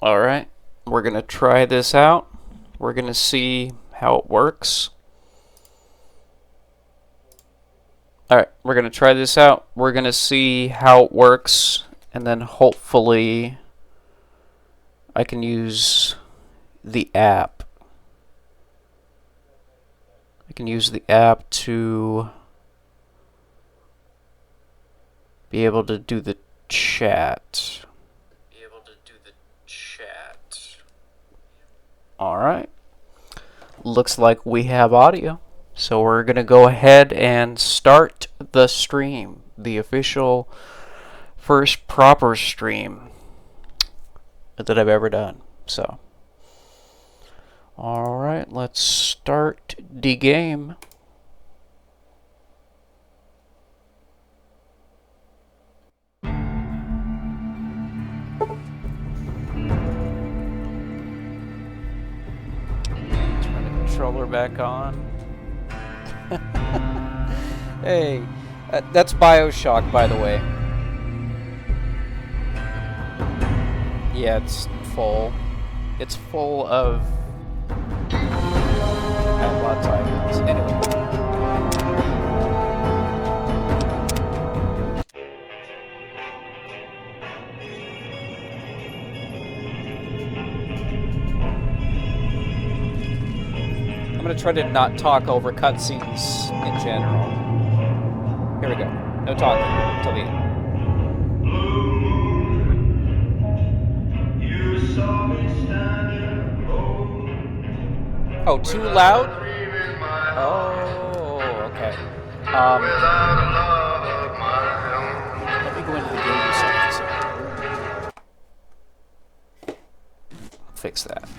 Alright, we're gonna try this out. We're gonna see how it works. Alright, we're gonna try this out. We're gonna see how it works, and then hopefully I can use the app. I can use the app to be able to do the chat. Alright. Looks like we have audio. So we're going to go ahead and start the stream. The official first proper stream that I've ever done. So, alright, let's start the game. Controller back on. Hey, that's BioShock, by the way. Yeah, it's full. It's full of lots of items. Anyway. I'm gonna try to not talk over cutscenes in general. Here we go. No talking until the end. Oh, too loud? Oh, okay. Let me go into the game settings. Fix that.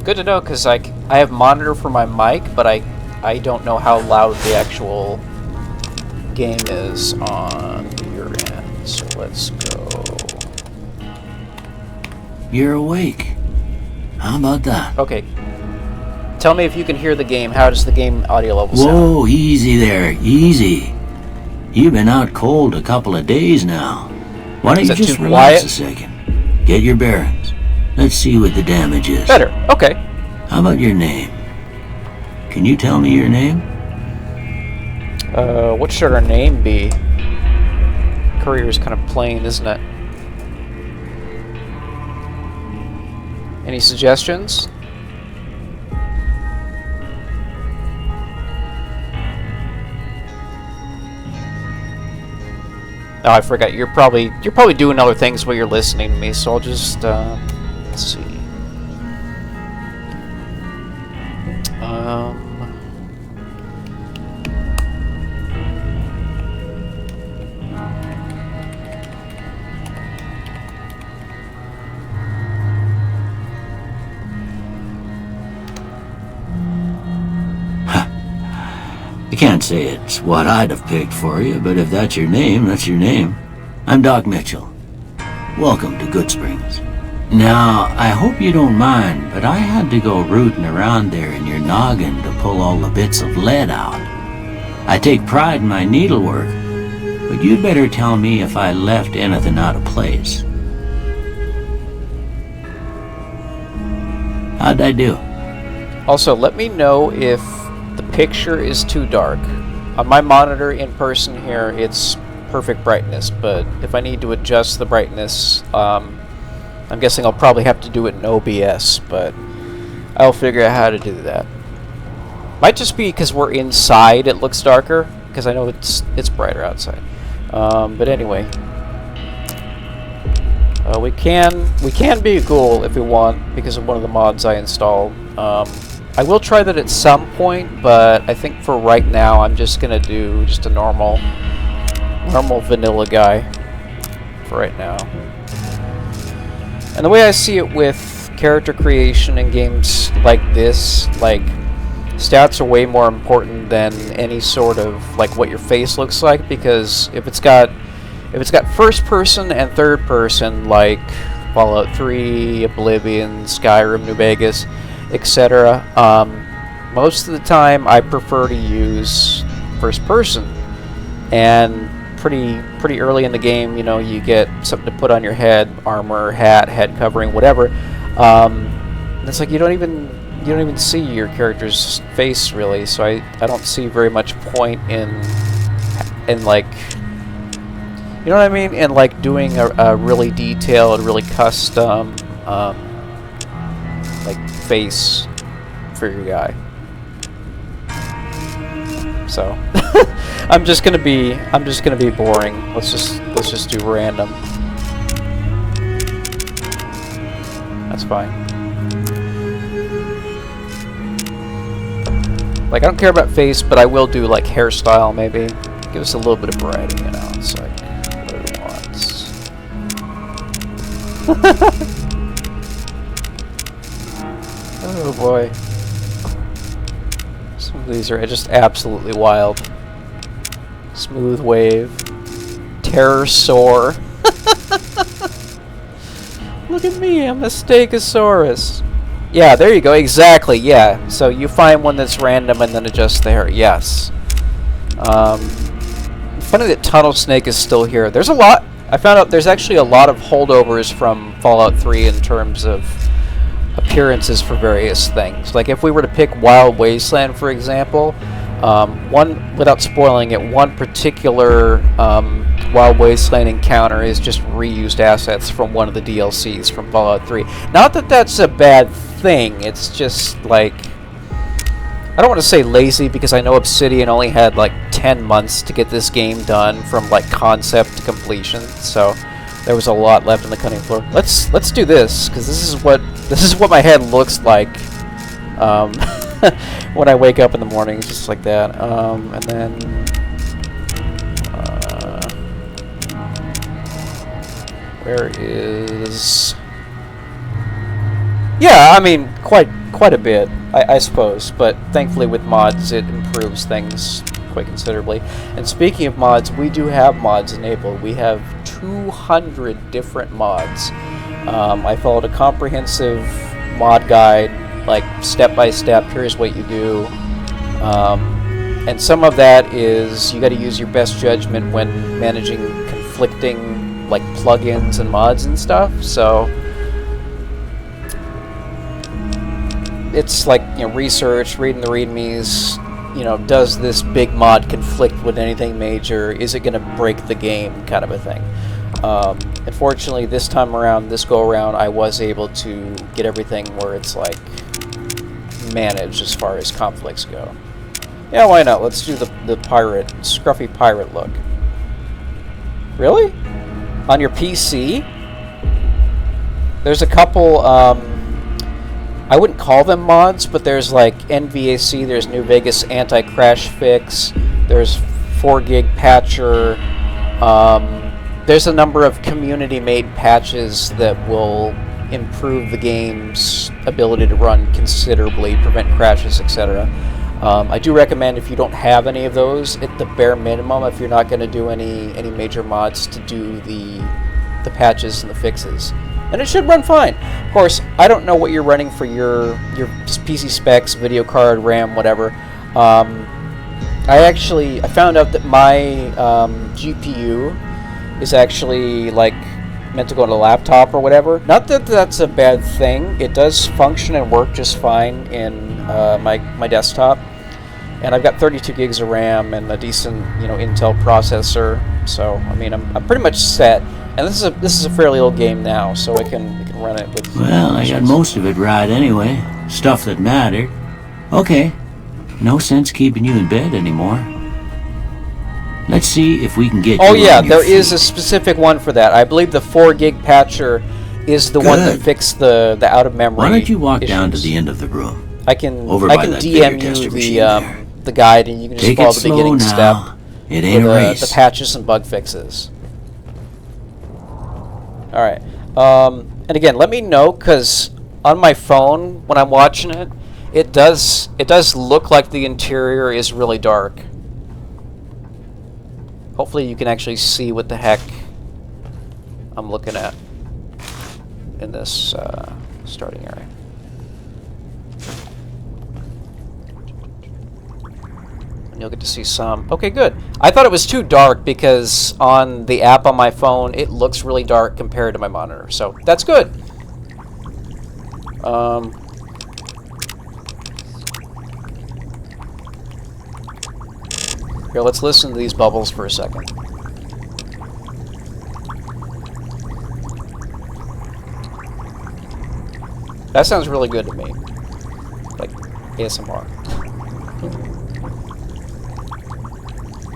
Good to know, because I have monitor for my mic, but I don't know how loud the actual game is on your end. So let's go. You're awake. How about that? Okay. Tell me if you can hear the game. How does the game audio level sound? Whoa, easy there, easy. You've been out cold a couple of days now. Why don't you just relax a second? Get your bearings. Let's see what the damage is. Better. Okay. How about your name? Can you tell me your name? What should our name be? Career is kind of plain, isn't it? Any suggestions? Oh, I forgot. You're probably doing other things while you're listening to me, so I'll just let's see. I can't say it's what I'd have picked for you, but if that's your name, that's your name. I'm Doc Mitchell. Welcome to Goodsprings. Now, I hope you don't mind, but I had to go rooting around there in your noggin to pull all the bits of lead out. I take pride in my needlework, but you'd better tell me if I left anything out of place. How'd I do? Also, let me know if the picture is too dark. On my monitor in person here, it's perfect brightness, but if I need to adjust the brightness, I'm guessing I'll probably have to do it in OBS, but I'll figure out how to do that. Might just be because we're inside it looks darker, because I know it's brighter outside. But anyway, we can be a ghoul if we want because of one of the mods I installed. I will try that at some point, but I think for right now I'm just gonna do just a normal vanilla guy for right now. And the way I see it with character creation in games like this, like, stats are way more important than any sort of like what your face looks like, because if it's got first person and third person like Fallout 3, Oblivion, Skyrim, New Vegas, etc., most of the time I prefer to use first person, and pretty early in the game. You know, you get something to put on your head, armor, hat, head covering, whatever. And it's like you don't even see your character's face really. So I don't see very much point in like, you know what I mean, in like doing a really detailed, really custom like face for your guy. So I'm just gonna be boring. Let's just do random. That's fine. Like, I don't care about face, but I will do like hairstyle maybe. Give us a little bit of variety, you know. It's like what it wants. Oh boy. Some of these are just absolutely wild. Smooth wave. Terrorsaur. Look at me, I'm a Stegosaurus. Yeah, there you go, exactly, yeah. So you find one that's random and then adjust the hair, yes. Funny that Tunnel Snake is still here. There's a lot, I found out there's actually a lot of holdovers from Fallout 3 in terms of appearances for various things. Like if we were to pick Wild Wasteland, for example, without spoiling it, one particular Wild Wasteland encounter is just reused assets from one of the DLCs from Fallout 3. Not that that's a bad thing, it's just like, I don't want to say lazy because I know Obsidian only had like 10 months to get this game done from like concept to completion, so there was a lot left on the cutting floor. Let's do this, because this is what my head looks like when I wake up in the morning, just like that. And then where is? Yeah, I mean quite a bit, I suppose. But thankfully, with mods, it improves things quite considerably. And speaking of mods, we do have mods enabled. We have 200 different mods. I followed a comprehensive mod guide, like step by step. Here's what you do. And some of that is you got to use your best judgment when managing conflicting like plugins and mods and stuff. So it's like, you know, research, reading the readmes. You know, does this big mod conflict with anything major? Is it going to break the game, kind of a thing. Unfortunately, this time around, this go around, I was able to get everything where it's like managed as far as conflicts go. Yeah, why not? Let's do the pirate, scruffy pirate look. Really? On your PC? There's a couple, I wouldn't call them mods, but there's like NVAC, there's New Vegas Anti-Crash Fix, there's 4Gig Patcher, there's a number of community-made patches that will improve the game's ability to run considerably, prevent crashes, etc. I do recommend, if you don't have any of those, at the bare minimum, if you're not going to do any major mods, to do the patches and the fixes. And it should run fine. Of course, I don't know what you're running for your PC specs, video card, RAM, whatever. I found out that my GPU is actually like meant to go on a laptop or whatever. Not that that's a bad thing. It does function and work just fine in my desktop. And I've got 32 gigs of RAM and a decent, you know, Intel processor. So I mean, I'm pretty much set. And this is a fairly old game now, so I can run it with. Well, I got most of it right anyway. Stuff that mattered. Okay. No sense keeping you in bed anymore. Let's see if we can get. Oh you yeah, on your there is feet. a specific one for that. I believe the 4Gig patcher is the one that Good. fixed the out of memory. Why don't you walk down to issues. the end of the room? I can over I by can that bigger DM tester you machine there. the guide, and you can just Take follow it the slow beginning now. step It ain't a for race. the patches and bug fixes. All right, and again, let me know, because on my phone when I'm watching it, it does look like the interior is really dark. Hopefully, you can actually see what the heck I'm looking at in this starting area. And you'll get to see some. Okay, good. I thought it was too dark because on the app on my phone, it looks really dark compared to my monitor. So that's good. Here, let's listen to these bubbles for a second. That sounds really good to me. Like ASMR.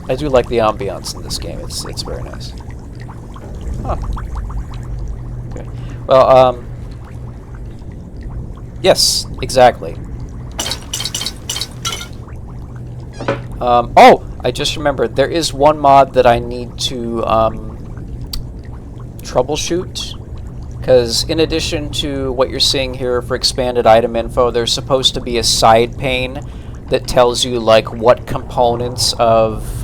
I do like the ambiance in this game. It's very nice. Huh. Okay. Well, yes, exactly. Oh, I just remembered. There is one mod that I need to troubleshoot. Because in addition to what you're seeing here for expanded item info, there's supposed to be a side pane that tells you like what components of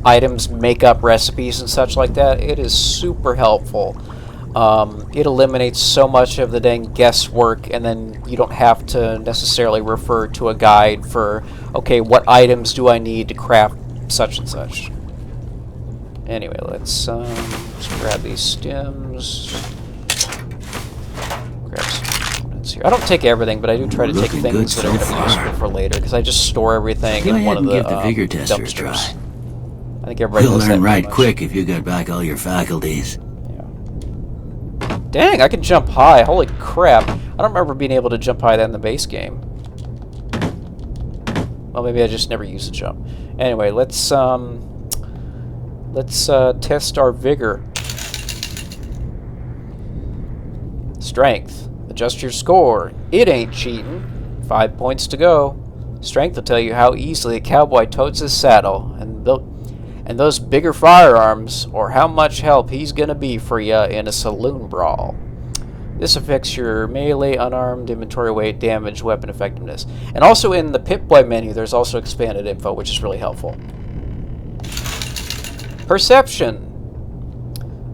items make up recipes and such like that. It is super helpful. It eliminates so much of the dang guesswork, and then you don't have to necessarily refer to a guide for, okay, what items do I need to craft such and such. Anyway, let's grab these stems. Grab some components here. I don't take everything, but I do try to take things that are going to be useful for later, because I just store everything in one of the vigor tester a try. dumpsters. I think everybody You'll does learn that right much. quick if you got back all your faculties. Yeah. Dang, I can jump high. Holy crap. I don't remember being able to jump high in the base game. Well, maybe I just never used the jump. Anyway, let's test our vigor. Strength. Adjust your score. It ain't cheating. 5 points to go. Strength will tell you how easily a cowboy totes his saddle, and those bigger firearms, or how much help he's gonna be for ya in a saloon brawl. This affects your melee, unarmed, inventory weight, damage, weapon effectiveness. And also in the Pip-Boy menu, there's also expanded info, which is really helpful. Perception.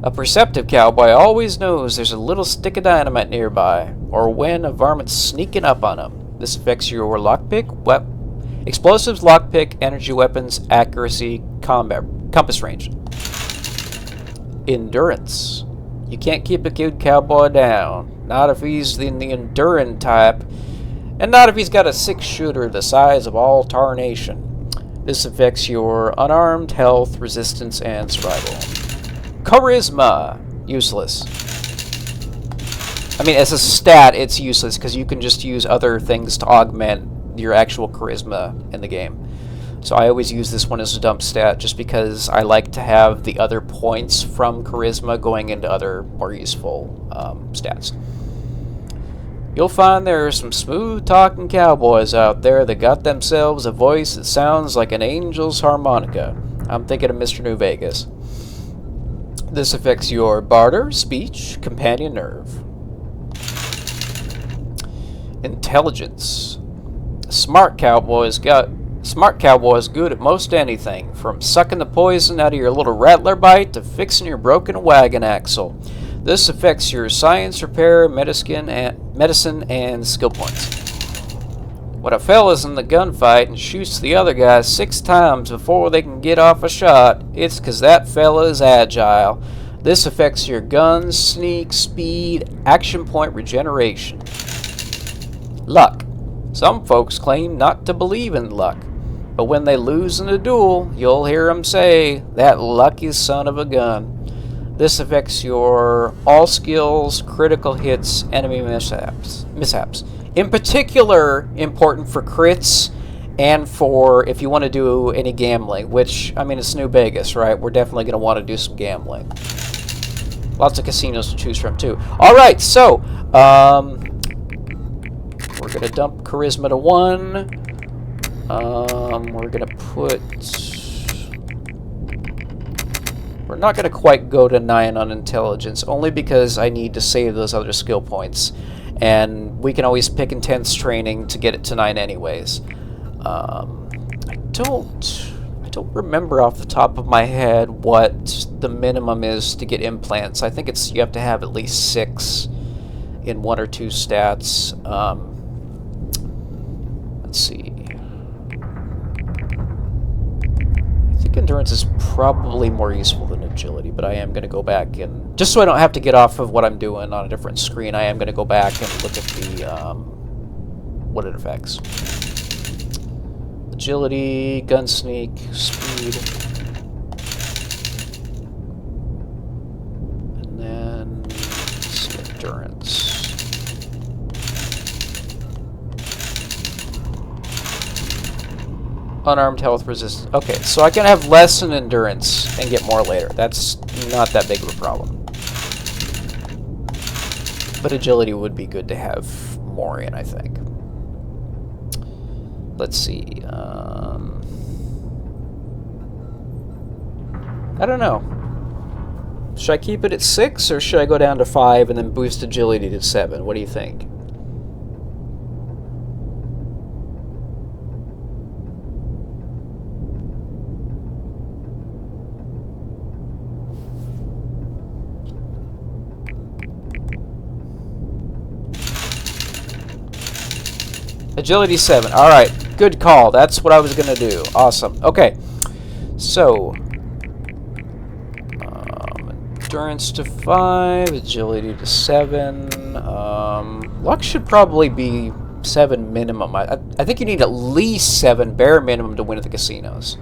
A perceptive cowboy always knows there's a little stick of dynamite nearby, or when a varmint's sneaking up on him. This affects your lockpick, explosives, lockpick, energy weapons, accuracy, combat, compass range. Endurance. You can't keep a good cowboy down. Not if he's in the enduring type, and not if he's got a 6-shooter the size of all tarnation. This affects your unarmed, health, resistance, and survival. Charisma. Useless. I mean, as a stat, it's useless because you can just use other things to augment your actual charisma in the game. So I always use this one as a dump stat just because I like to have the other points from charisma going into other more useful stats. You'll find there are some smooth-talking cowboys out there that got themselves a voice that sounds like an angel's harmonica. I'm thinking of Mr. New Vegas. This affects your barter, speech, companion nerve. Intelligence. Smart cowboys good at most anything, from sucking the poison out of your little rattler bite to fixing your broken wagon axle. This affects your science, repair, medicine, and skill points. When a fella's in the gunfight and shoots the other guy 6 times before they can get off a shot, it's because that fella is agile. This affects your gun, sneak, speed, action point regeneration. Luck. Some folks claim not to believe in luck, but when they lose in a duel, you'll hear them say, "That lucky son of a gun." This affects your all skills, critical hits, enemy mishaps. In particular, important for crits and for if you want to do any gambling, which, I mean, it's New Vegas, right? We're definitely going to want to do some gambling. Lots of casinos to choose from, too. All right, so we're going to dump charisma to 1. We're going to put... We're not going to quite go to 9 on intelligence, only because I need to save those other skill points. And we can always pick intense training to get it to 9 anyways. I don't remember off the top of my head what the minimum is to get implants. I think you have to have at least 6 in 1 or 2 stats. Let's see. endurance is probably more useful than agility, but I am going to go back and... Just so I don't have to get off of what I'm doing on a different screen, I am going to go back and look at the... what it affects. Agility, gun sneak, speed... And then... let's see, endurance... Unarmed health resistance. Okay, so I can have less in endurance and get more later. That's not that big of a problem. But agility would be good to have more in, I think. Let's see. I don't know. Should I keep it at 6 or should I go down to 5 and then boost agility to 7? What do you think? Agility 7. Alright, good call. That's what I was going to do. Awesome. Okay, so... endurance to 5, agility to 7. Luck should probably be 7 minimum. I think you need at least 7 bare minimum to win at the casinos.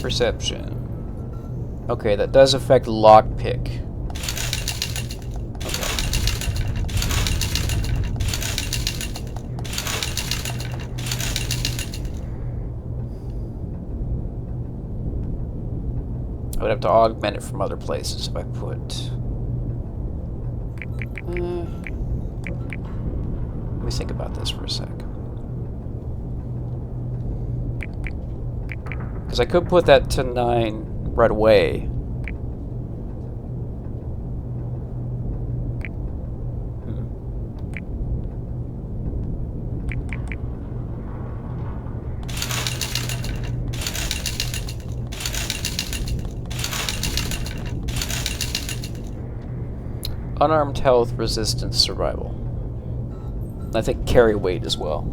Perception. Okay, that does affect lockpick. Okay. I would have to augment it from other places if I put... let me think about this for a sec. Because I could put that to 9 right away. Unarmed health, resistance, survival. I think carry weight as well.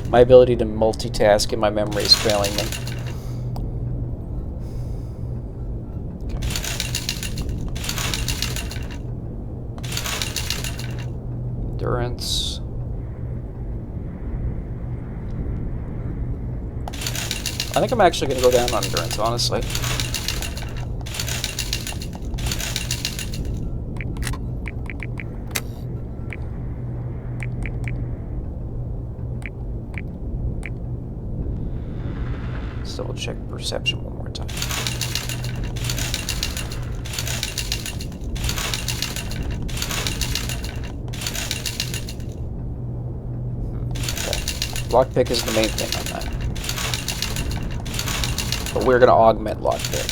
My ability to multitask in my memory is failing me. Okay. Endurance. I think I'm actually going to go down on endurance, honestly. Double check perception one more time. Okay. Lockpick is the main thing on that. But we're going to augment lockpick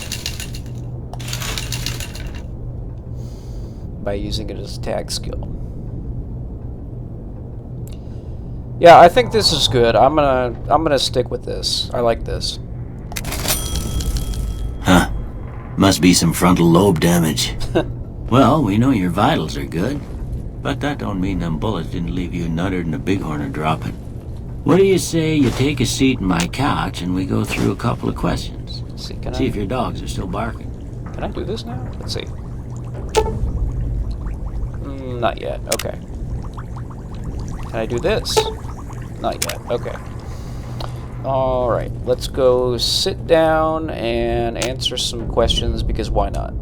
by using it as a tag skill. Yeah, I think this is good. I'm gonna stick with this. I like this. Huh. Must be some frontal lobe damage. Well, we know your vitals are good, but that don't mean them bullets didn't leave you nuttered and a bighorn are dropping. What do you say you take a seat in my couch and we go through a couple of questions? See if your dogs are still barking. Can I do this now? Let's see. Not yet. Okay. Can I do this? Not yet. Okay. Alright, let's go sit down and answer some questions, because why not?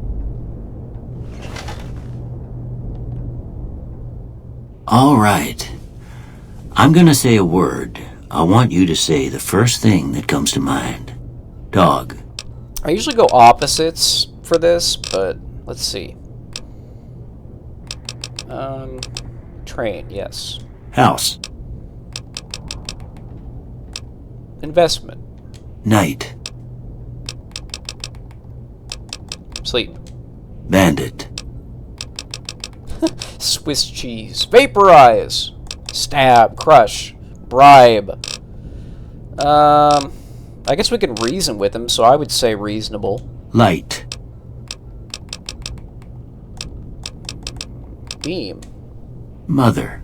Alright. I'm gonna say a word. I want you to say the first thing that comes to mind. Dog. I usually go opposites for this, but let's see. Train, yes. House. Investment. Night. Sleep. Bandit. Swiss cheese. Vaporize. Stab. Crush. Bribe. I guess we can reason with him, so I would say reasonable. Light. Beam. Mother.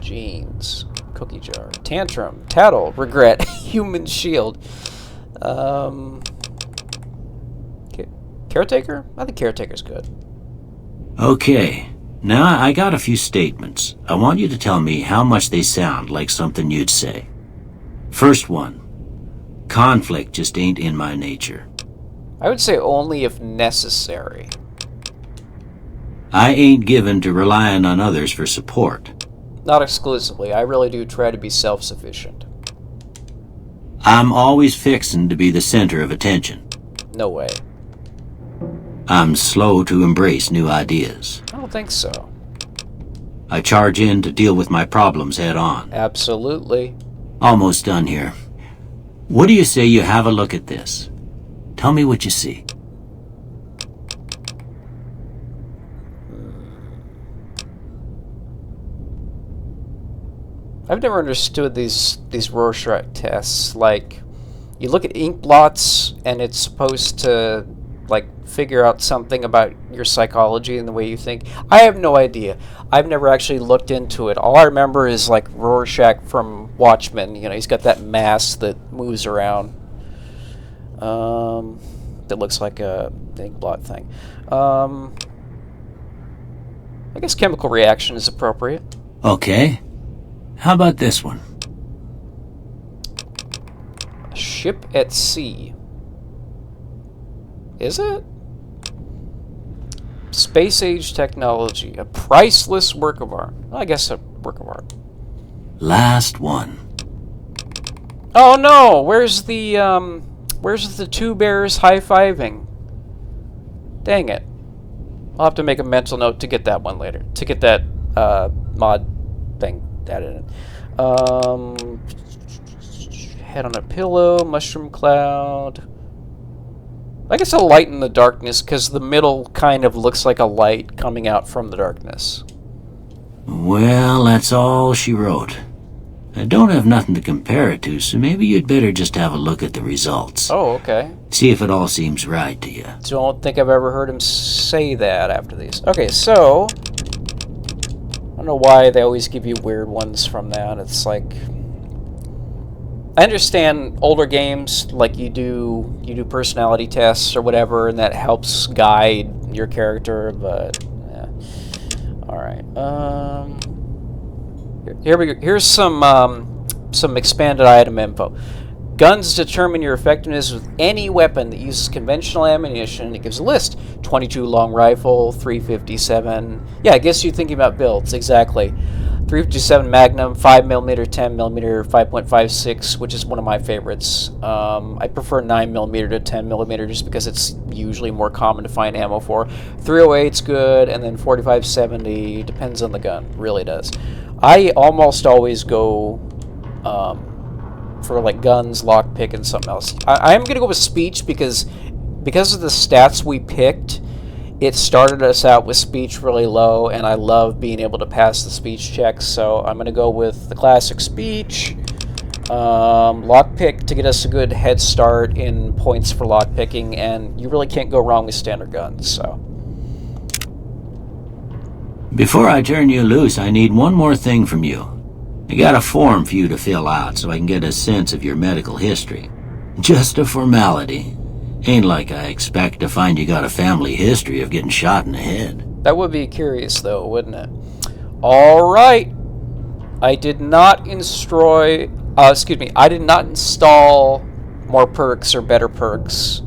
Jeans. Cookie jar. Tantrum. Tattle. Regret. Human shield. Caretaker? I think caretaker's good. Okay. Now I got a few statements. I want you to tell me how much they sound like something you'd say. First one. Conflict just ain't in my nature. I would say only if necessary. I ain't given to relying on others for support. Not exclusively. I really do try to be self-sufficient. I'm always fixin' to be the center of attention. No way. I'm slow to embrace new ideas. I don't think so. I charge in to deal with my problems head on. Absolutely. Almost done here. What do you say you have a look at this? Tell me what you see. I've never understood these Rorschach tests. Like, you look at ink blots, and it's supposed to, like, figure out something about your psychology and the way you think. I have no idea. I've never actually looked into it. All I remember is, like, Rorschach from Watchmen. You know, he's got that mask that moves around. That looks like a ink blot thing. I guess chemical reaction is appropriate. Okay. How about this one? A ship at sea. Is it? Space age technology. A priceless work of art. I guess a work of art. Last one. Oh no! Where's the two bears high-fiving? Dang it. I'll have to make a mental note to get that one later. To get that mod thing added in. Head on a pillow, mushroom cloud. I guess a light in the darkness, because the middle kind of looks like a light coming out from the darkness. Well, that's all she wrote. I don't have nothing to compare it to, so maybe you'd better just have a look at the results. Oh, okay. See if it all seems right to you. Don't think I've ever heard him say that after these. Okay, so I don't know why they always give you weird ones from that. It's like, I understand older games, like you do personality tests or whatever, and that helps guide your character, but yeah. All right. Here we go. Here's some expanded item info. Guns determine your effectiveness with any weapon that uses conventional ammunition. It gives a list. 22 long rifle, 357. Yeah, I guess you're thinking about builds. Exactly. 357 Magnum, 5mm, 10mm, 5.56, which is one of my favorites. I prefer 9mm to 10mm just because it's usually more common to find ammo for. 308's good, and then 4570 depends on the gun. Really does. I almost always go for like guns, lockpick, and something else. I'm gonna go with speech because of the stats we picked. It started us out with speech really low, and I love being able to pass the speech checks. So I'm gonna go with the classic speech, lockpick to get us a good head start in points for lockpicking, and you really can't go wrong with standard guns. So. Before I turn you loose, I need one more thing from you. I got a form for you to fill out so I can get a sense of your medical history. Just a formality. Ain't like I expect to find you got a family history of getting shot in the head. That would be curious, though, wouldn't it? All right. I did not I did not install more perks or better perks.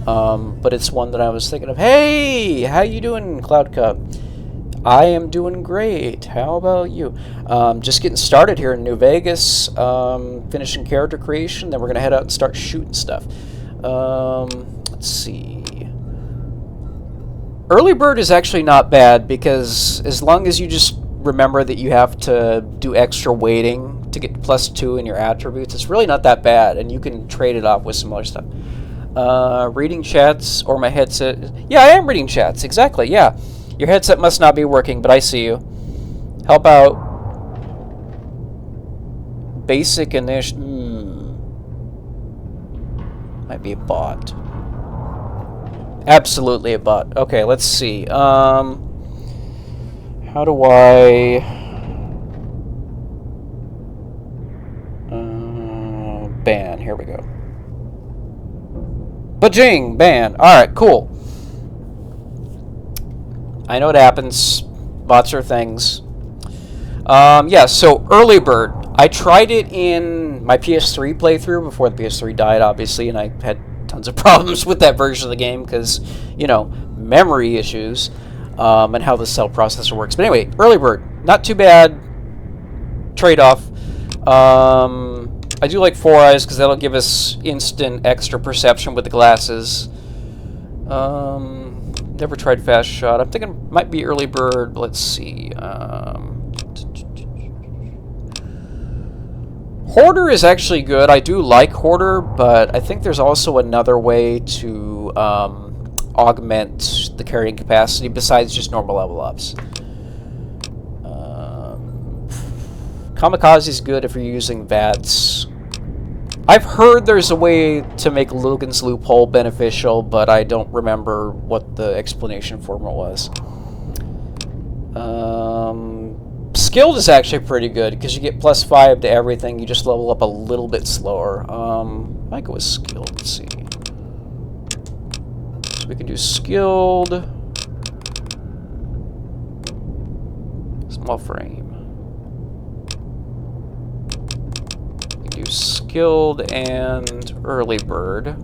But it's one that I was thinking of. Hey, how you doing, Cloud Cub? I am doing great. How about you? Just getting started here in New Vegas, finishing character creation, then we're going to head out and start shooting stuff. Let's see. Early bird is actually not bad, because as long as you just remember that you have to do extra waiting to get +2 in your attributes. It's really not that bad, and you can trade it off with some other stuff. Reading chats or my headset. Yeah, I am reading chats. Exactly, yeah. Your headset must not be working, but I see you. How about basic initial? Might be a bot. Absolutely a bot. Okay, let's see. How do I... ban. Here we go. Bajing! Ban. Alright, cool. I know what happens. Bots are things. Yeah, so Early Bird. I tried it in my PS3 playthrough before the PS3 died, obviously, and I had tons of problems with that version of the game because, you know, memory issues and how the cell processor works. But anyway, Early Bird. Not too bad. Trade-off. I do like 4 Eyes because that'll give us instant extra perception with the glasses. Never tried Fast Shot. I'm thinking it might be Early Bird. Let's see. Hoarder is actually good. I do like Hoarder, but I think there's also another way to augment the carrying capacity besides just normal level ups. Kamikaze is good if you're using VATS. I've heard there's a way to make Logan's Loophole beneficial, but I don't remember what the explanation for it was. Skilled is actually pretty good, because you get +5 to everything, you just level up a little bit slower. I might go with Skilled, let's see. So we can do Skilled. Small frame. We can do Skilled and Early Bird.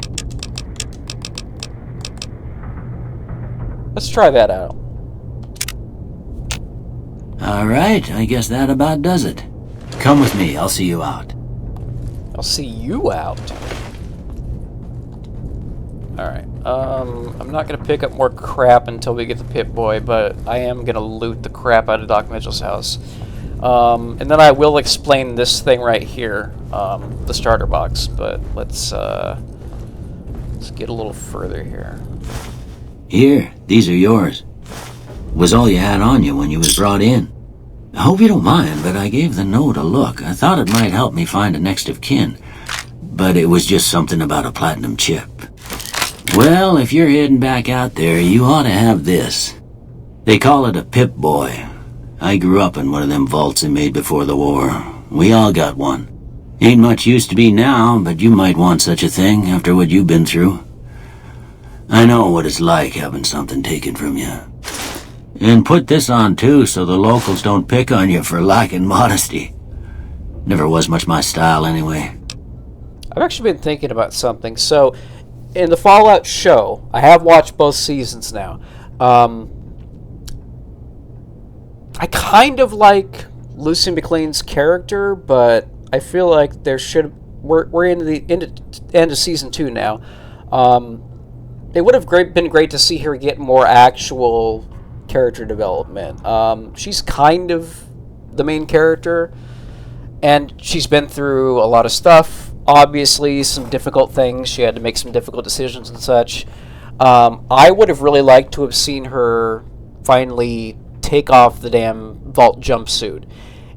Let's try that out. Alright, I guess that about does it. Come with me, I'll see you out. I'll see you out. Alright, I'm not gonna pick up more crap until we get the Pip-Boy, but I am gonna loot the crap out of Doc Mitchell's house. And then I will explain this thing right here, the starter box, but let's get a little further here. Here, these are yours. Was all you had on you when you was brought in. I hope you don't mind, but I gave the note a look. I thought it might help me find a next of kin, but it was just something about a platinum chip. Well, if you're heading back out there, you ought to have this. They call it a Pip-Boy. I grew up in one of them vaults they made before the war. We all got one. Ain't much use to be now, but you might want such a thing after what you've been through. I know what it's like having something taken from you. And put this on too, so the locals don't pick on you for lacking modesty. Never was much my style anyway. I've actually been thinking about something. So, in the Fallout show, I have watched both seasons now. I kind of like Lucy McLean's character, but I feel like there should... We're in the end of season 2 now. It would have been great to see her get more actual character development. She's kind of the main character, and she's been through a lot of stuff. Obviously, some difficult things. She had to make some difficult decisions and such. I would have really liked to have seen her finally take off the damn vault jumpsuit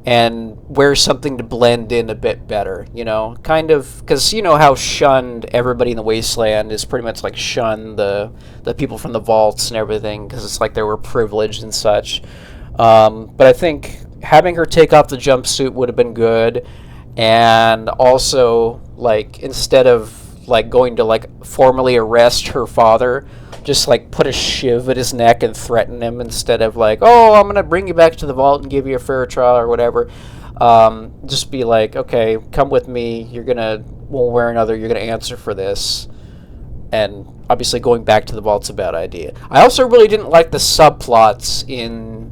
and wear something to blend in a bit better, you know? Kind of, because you know how shunned everybody in the Wasteland is pretty much like shun the people from the vaults and everything, because it's like they were privileged and such. But I think having her take off the jumpsuit would have been good, and also, like, instead of, like, going to, like, formally arrest her father, just, like, put a shiv at his neck and threaten him instead of, like, oh, I'm going to bring you back to the vault and give you a fair trial or whatever. Just be like, okay, come with me. You're going to, one way or another, you're going to answer for this. And obviously going back to the vault's a bad idea. I also really didn't like the subplots in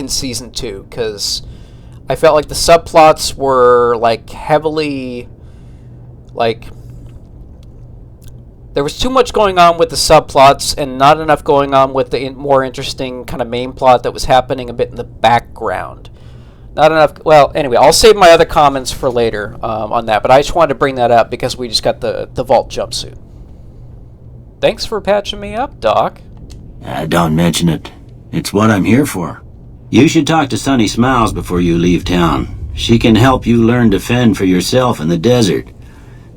Season 2, because I felt like the subplots were, like, heavily, like... There was too much going on with the subplots and not enough going on with the more interesting kind of main plot that was happening a bit in the background. Not enough. Well, anyway, I'll save my other comments for later on that, but I just wanted to bring that up because we just got the vault jumpsuit. Thanks for patching me up, Doc. Don't mention it. It's what I'm here for. You should talk to Sunny Smiles before you leave town. She can help you learn to fend for yourself in the desert.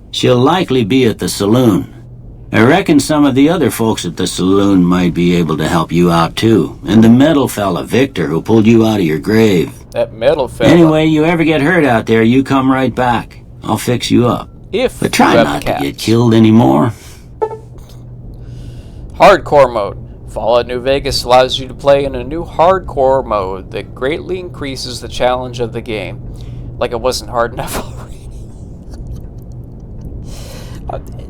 She'll likely be at the saloon. I reckon some of the other folks at the saloon might be able to help you out too. And the metal fella, Victor, who pulled you out of your grave. That metal fella. Anyway, you ever get hurt out there, you come right back. I'll fix you up. But try not to get killed anymore. Hardcore mode. Fallout New Vegas allows you to play in a new hardcore mode that greatly increases the challenge of the game. Like it wasn't hard enough already.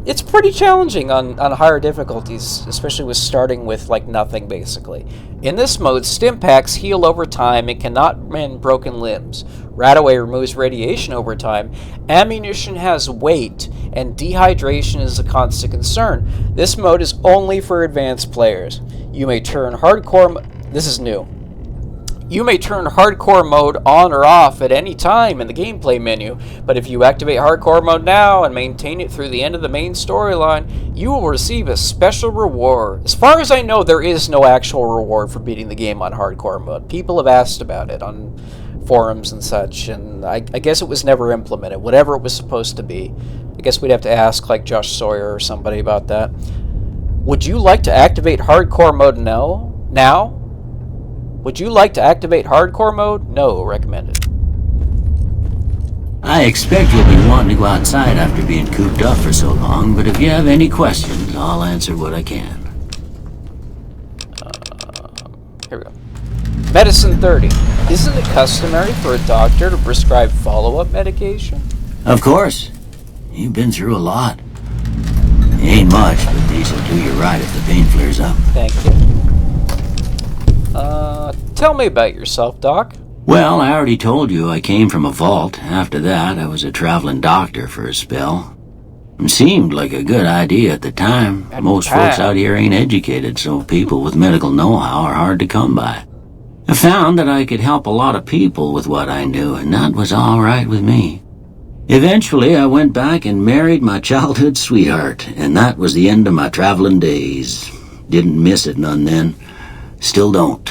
It's pretty challenging on higher difficulties, especially with starting with like nothing basically. In this mode, stim packs heal over time and cannot mend broken limbs. Radaway removes radiation over time. Ammunition has weight, and dehydration is a constant concern. This mode is only for advanced players. You may turn hardcore... This is new. You may turn hardcore mode on or off at any time in the gameplay menu, but if you activate hardcore mode now and maintain it through the end of the main storyline, you will receive a special reward. As far as I know, there is no actual reward for beating the game on hardcore mode. People have asked about it on forums and such, and I guess it was never implemented, whatever it was supposed to be. I guess we'd have to ask like Josh Sawyer or somebody about that. Would you like to activate hardcore mode now? Would you like to activate hardcore mode? No, recommended. I expect you'll be wanting to go outside after being cooped up for so long, but if you have any questions, I'll answer what I can. Here we go. Medicine 30. Isn't it customary for a doctor to prescribe follow-up medication? Of course. You've been through a lot. Ain't much, but these will do you right if the pain flares up. Thank you. Tell me about yourself, Doc. Well, I already told you I came from a vault. After that, I was a traveling doctor for a spell. It seemed like a good idea at the time. Most folks out here ain't educated, so people with medical know-how are hard to come by. I found that I could help a lot of people with what I knew, and that was all right with me. Eventually, I went back and married my childhood sweetheart, and that was the end of my traveling days. Didn't miss it none then. Still don't.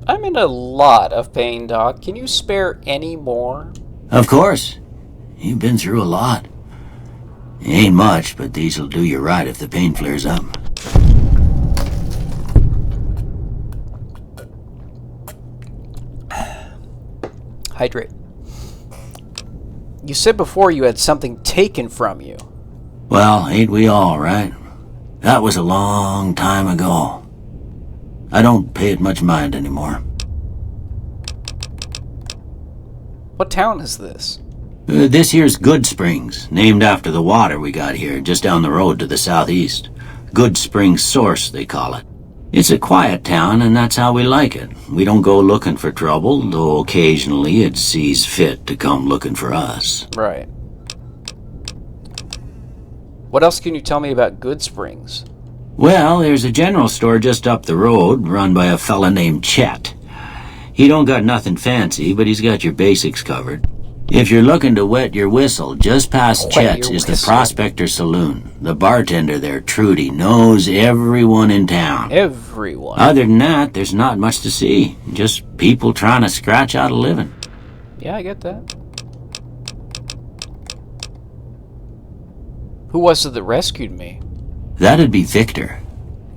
I'm in a lot of pain, Doc. Can you spare any more? Of course. You've been through a lot. Ain't much, but these'll do you right if the pain flares up. Hydrate. You said before you had something taken from you. Well, ain't we all, right? That was a long time ago. I don't pay it much mind anymore. What town is this? This here's Good Springs, named after the water we got here, just down the road to the southeast. Good Springs Source, they call it. It's a quiet town, and that's how we like it. We don't go looking for trouble, though occasionally it sees fit to come looking for us. Right. What else can you tell me about Good Springs? Well, there's a general store just up the road, run by a fella named Chet. He don't got nothing fancy, but he's got your basics covered. If you're looking to wet your whistle, just past Chet's is the Prospector Saloon. The bartender there, Trudy, knows everyone in town. Everyone? Other than that, there's not much to see. Just people trying to scratch out a living. Yeah, I get that. Who was it that rescued me? That'd be Victor.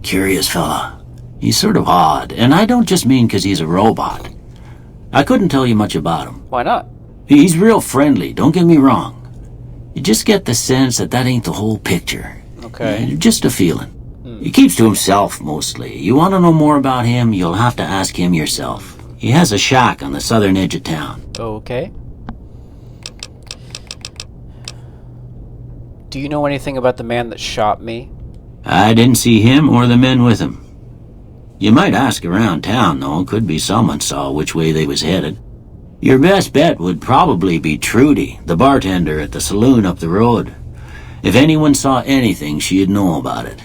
Curious fella. He's sort of odd, and I don't just mean 'cause he's a robot. I couldn't tell you much about him. Why not? He's real friendly, don't get me wrong. You just get the sense that ain't the whole picture. Okay. Just a feeling. He keeps to himself, mostly. You want to know more about him, you'll have to ask him yourself. He has a shack on the southern edge of town. Okay. Do you know anything about the man that shot me? I didn't see him or the men with him. You might ask around town, though. Could be someone saw which way they was headed. Your best bet would probably be Trudy, the bartender at the saloon up the road. If anyone saw anything, she'd know about it.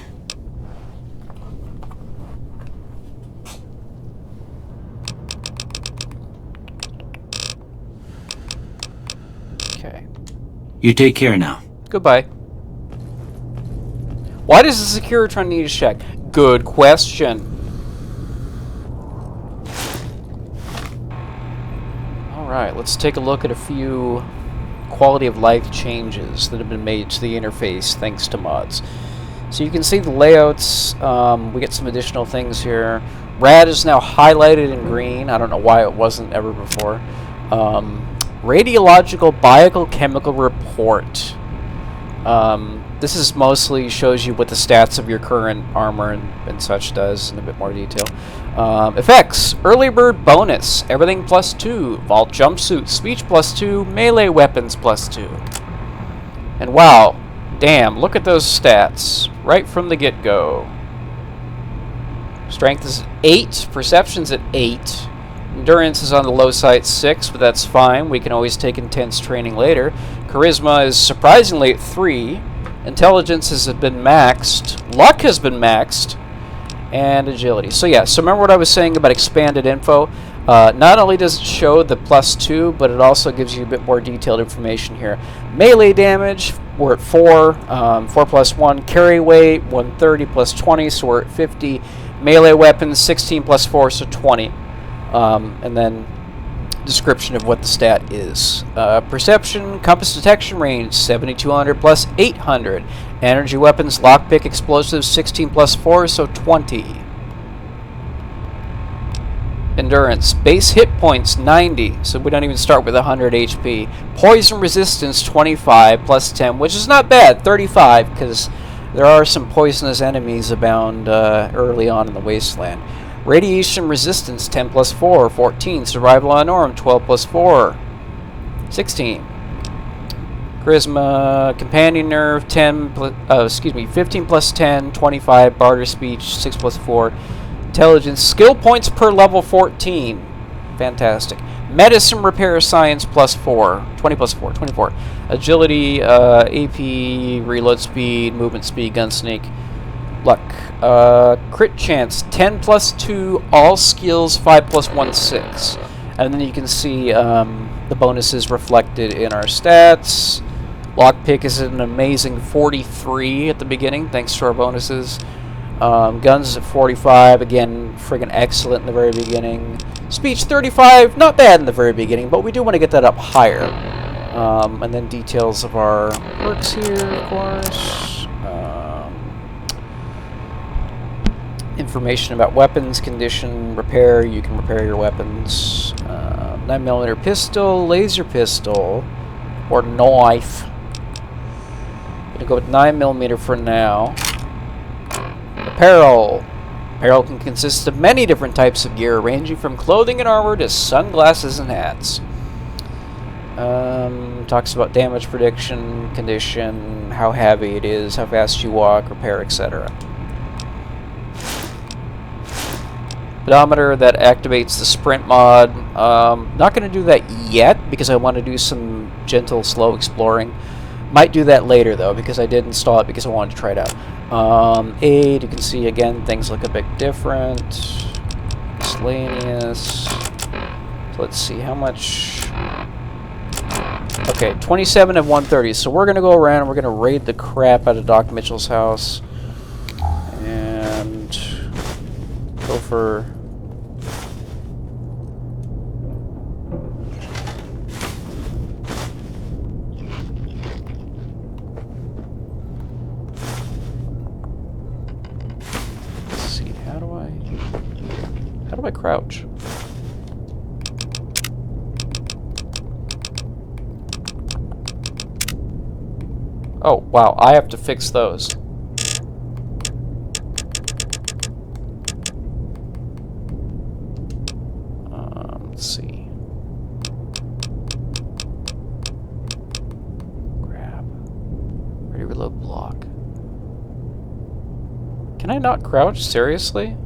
You take care now. Goodbye. Why does the Securitron need a check? Good question. Alright, let's take a look at a few quality of life changes that have been made to the interface thanks to mods. So you can see the layouts. We get some additional things here. RAD is now highlighted in green. I don't know why it wasn't ever before. Radiological biochemical report. This is mostly shows you what the stats of your current armor and such does in a bit more detail. Effects. Early bird bonus. Everything +2. Vault jumpsuit. Speech +2. Melee weapons +2. And wow. Damn, look at those stats. Right from the get-go. Strength is 8. Perception's at 8. Endurance is on the low side 6, but that's fine. We can always take intense training later. Charisma is surprisingly at 3. Intelligence has been maxed. Luck has been maxed. And agility. So yeah, so remember what I was saying about expanded info? Not only does it show the +2, but it also gives you a bit more detailed information here. Melee damage, we're at 4. 4 + 1. Carry weight, 130 + 20, so we're at 50. Melee weapons, 16 + 4, so 20. And then description of what the stat is. Perception, compass detection range, 7200 + 800. Energy weapons, lockpick, explosives, 16 + 4, so 20. Endurance, base hit points, 90, so we don't even start with 100 HP. Poison resistance, 25 + 10, which is not bad, 35, because there are some poisonous enemies abound early on in the wasteland. Radiation resistance, 10 + 4, 14. Survival on norm, 12 + 4, 16. Charisma, companion nerve, 15 + 10, 25. Barter speech, 6 + 4. Intelligence, skill points per level, 14. Fantastic. Medicine, repair, science, +4. 20 + 4, 24. Agility, AP, reload speed, movement speed, gun sneak. Luck. Crit chance, 10 + 2, all skills, 5 + 1, 6. And then you can see the bonuses reflected in our stats. Lockpick is an amazing 43 at the beginning, thanks to our bonuses. Guns at 45, again, friggin' excellent in the very beginning. Speech 35, not bad in the very beginning, but we do want to get that up higher. And then details of our perks here, of course. Information about weapons, condition, repair. You can repair your weapons. 9mm pistol, laser pistol, or knife. Gonna go with 9mm for now. Apparel. Apparel can consist of many different types of gear, ranging from clothing and armor to sunglasses and hats. Talks about damage prediction, condition, how heavy it is, how fast you walk, repair, etc. Pedometer, that activates the sprint mod. Not going to do that yet because I want to do some gentle, slow exploring. Might do that later though because I did install it because I wanted to try it out. Aid, you can see again things look a bit different. Miscellaneous. So let's see how much. Okay, 27 of 130. So we're going to go around and we're going to raid the crap out of Doc Mitchell's house. And go for... Let's see, how do I crouch? Oh, wow, I have to fix those. Let's see. Grab. Ready, reload, block. Can I not crouch? Seriously?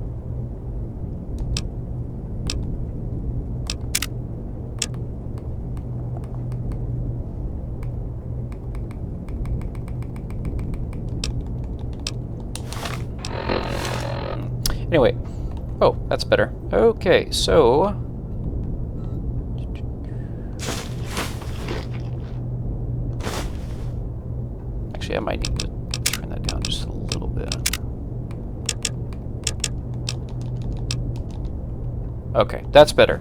Anyway, oh, that's better. Okay, so... Actually, I might need to turn that down just a little bit. Okay, that's better.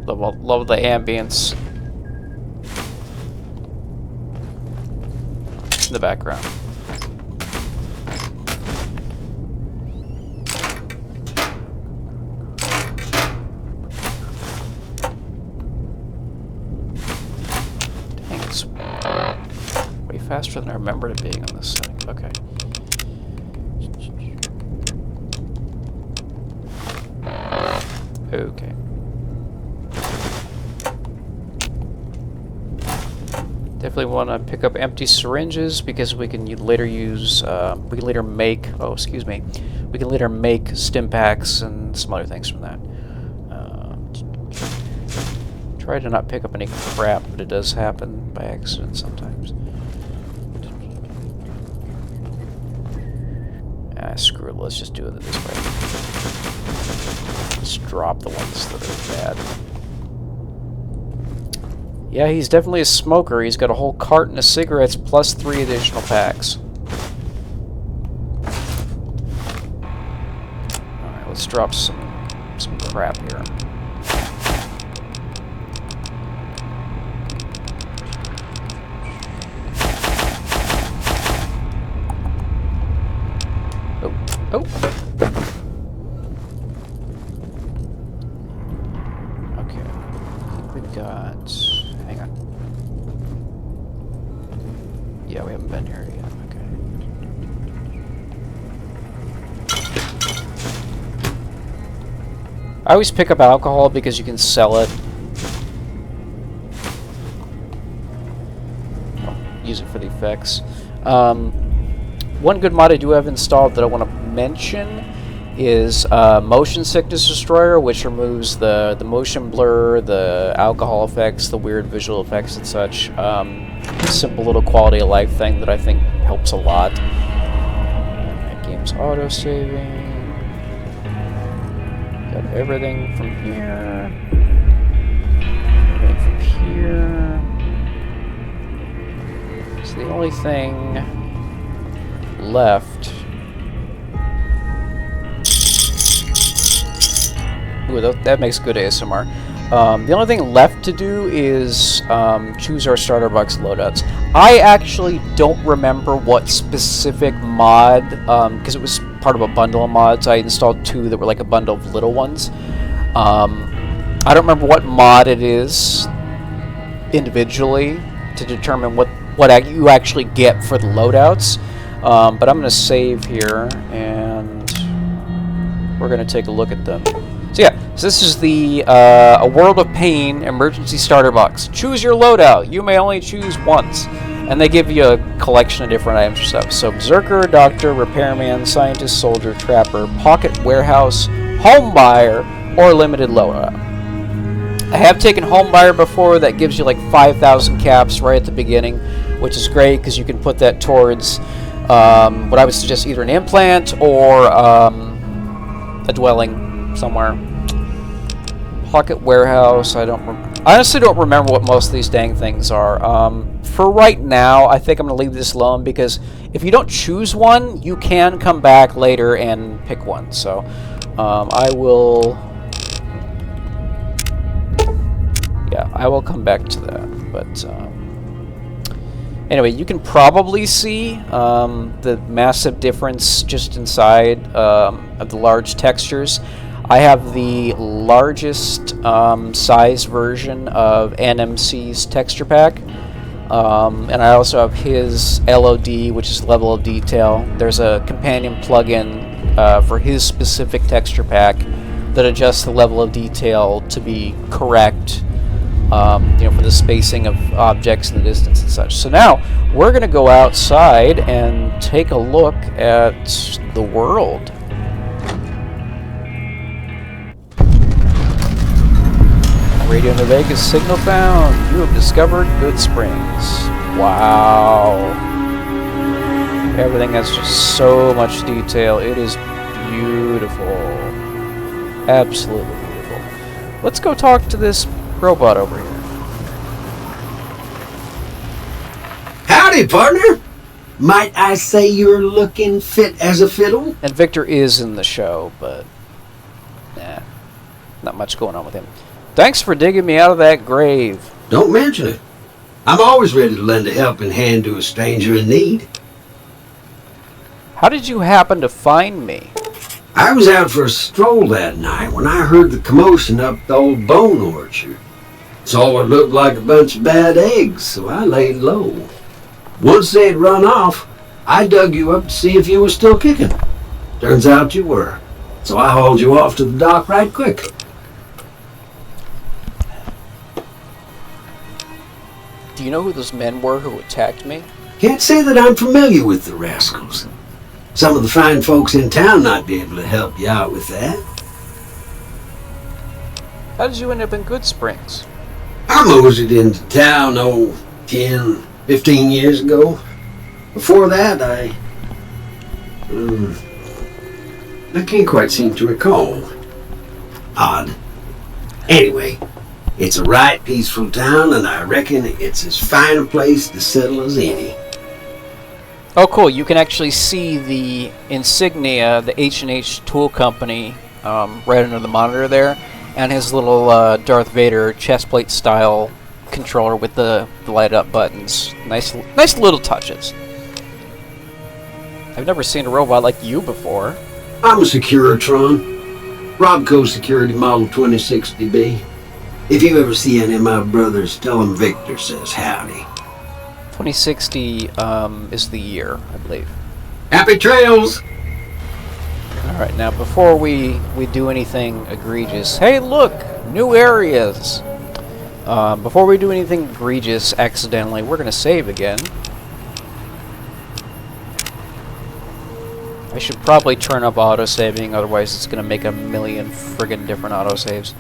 Love the ambience in the background. Dang, it's way faster than I remembered it being on this setting. Okay. Okay. Definitely want to pick up empty syringes because we can later use, we can later make, oh, excuse me, we can later make stim packs and some other things from that. Try to not pick up any crap, but it does happen by accident sometimes. Ah, screw it, let's just do it this way. Just drop the ones that are bad. Yeah, he's definitely a smoker. He's got a whole carton of cigarettes plus 3 additional packs. Alright, let's drop some crap here. Oh, oh! Okay, I think we've got... Hang on. Yeah, we haven't been here yet. Okay. I always pick up alcohol because you can sell it. I'll use it for the effects. One good mod I do have installed that I want to mention is Motion Sickness Destroyer, which removes the motion blur, the alcohol effects, the weird visual effects and such. Simple little quality of life thing that I think helps a lot. Game's auto-saving. Got everything from here. Everything from here. So the only thing left... Ooh, that makes good ASMR. The only thing left to do is choose our starter box loadouts. I actually don't remember what specific mod, because it was part of a bundle of mods. I installed 2 that were like a bundle of little ones. I don't remember what mod it is individually to determine what you actually get for the loadouts. But I'm going to save here, and we're going to take a look at them. So yeah, so this is the A World of Pain emergency starter box. Choose your loadout. You may only choose once. And they give you a collection of different items and stuff. So Berserker, Doctor, Repairman, Scientist, Soldier, Trapper, Pocket Warehouse, Homebuyer, or Limited Loadout. I have taken Homebuyer before. That gives you like 5,000 caps right at the beginning, which is great because you can put that towards what I would suggest either an implant or a dwelling somewhere. Pocket Warehouse, I honestly don't remember what most of these dang things are. For right now, I think I'm going to leave this alone because if you don't choose one, you can come back later and pick one. So I will come back to that. But anyway, you can probably see the massive difference just inside of the large textures. I have the largest size version of NMC's texture pack, and I also have his LOD, which is level of detail. There's a companion plugin for his specific texture pack that adjusts the level of detail to be correct, for the spacing of objects and the distance and such. So now we're going to go outside and take a look at the world. Radio New Vegas signal found. You have discovered Goodsprings. Wow. Everything has just so much detail. It is beautiful. Absolutely beautiful. Let's go talk to this robot over here. Howdy, partner. Might I say you're looking fit as a fiddle? And Victor is in the show, but nah, not much going on with him. Thanks for digging me out of that grave. Don't mention it. I'm always ready to lend a helping hand to a stranger in need. How did you happen to find me? I was out for a stroll that night when I heard the commotion up the old bone orchard. Saw what looked like a bunch of bad eggs, so I laid low. Once they had run off, I dug you up to see if you were still kicking. Turns out you were, so I hauled you off to the dock right quick. Do you know who those men were who attacked me? Can't say that I'm familiar with the rascals. Some of the fine folks in town might be able to help you out with that. How did you end up in Goodsprings? I moseyed into town, 10, 15 years ago. Before that, I can't quite seem to recall. Odd. Anyway, it's a right peaceful town, and I reckon it's as fine a place to settle as any. Oh, cool. You can actually see the insignia, the H&H Tool Company, right under the monitor there, and his little Darth Vader chestplate style controller with the light up buttons. Nice little touches. I've never seen a robot like you before. I'm a Securitron. Robco Security Model 2060B. If you ever see any of my brothers, tell them Victor says howdy. 2060 is the year, I believe. Happy trails! Alright, now before we do anything egregious... Hey, look! New areas! Before we do anything egregious accidentally, we're going to save again. I should probably turn up autosaving, otherwise it's going to make a million friggin' different autosaves.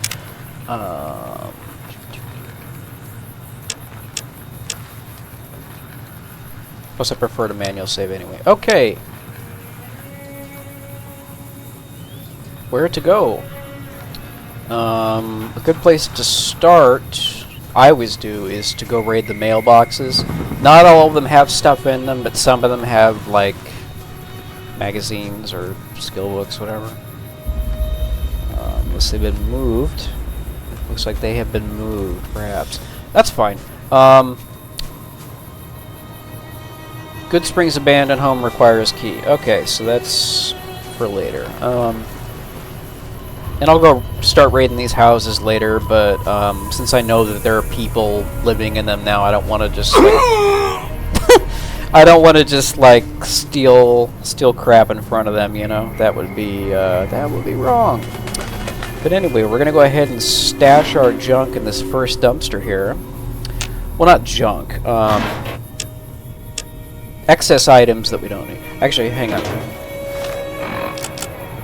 Plus I prefer to manual save anyway. Okay! Where to go? A good place to start, I always do, is to go raid the mailboxes. Not all of them have stuff in them, but some of them have, like, magazines or skill books, whatever. Unless they've been moved. Looks like they have been moved, perhaps. That's fine. Goodsprings abandoned home requires key. Okay, so that's for later. And I'll go start raiding these houses later, but since I know that there are people living in them now, I don't want to just like I don't want to just like steal crap in front of them, you know. That would be wrong. But anyway, we're gonna go ahead and stash our junk in this first dumpster here. Well, not junk. Excess items that we don't need. Actually, hang on.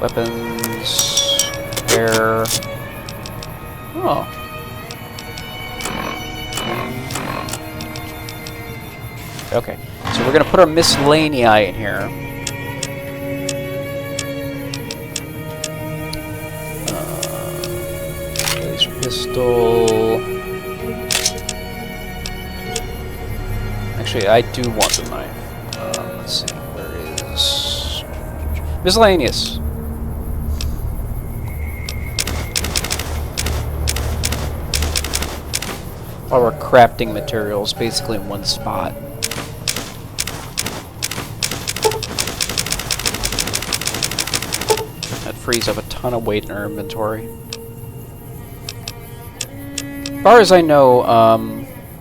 Weapons. There. Oh. Okay, so we're gonna put our miscellaneous in here. Laser pistol. Actually, I do want the knife. Let's see, where is miscellaneous? All our crafting materials basically in one spot. That frees up a ton of weight in our inventory. As far as I know,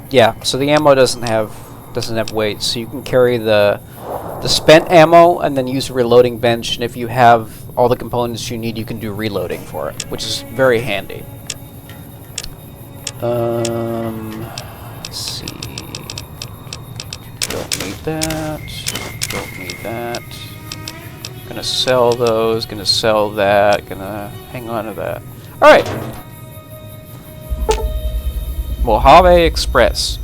yeah. So the ammo doesn't have weight, so you can carry the spent ammo and then use a reloading bench. And if you have all the components you need, you can do reloading for it, which is very handy. Let's see. Don't need that. Don't need that. Gonna sell those. Gonna sell that. Gonna hang on to that. Alright. Mojave Express.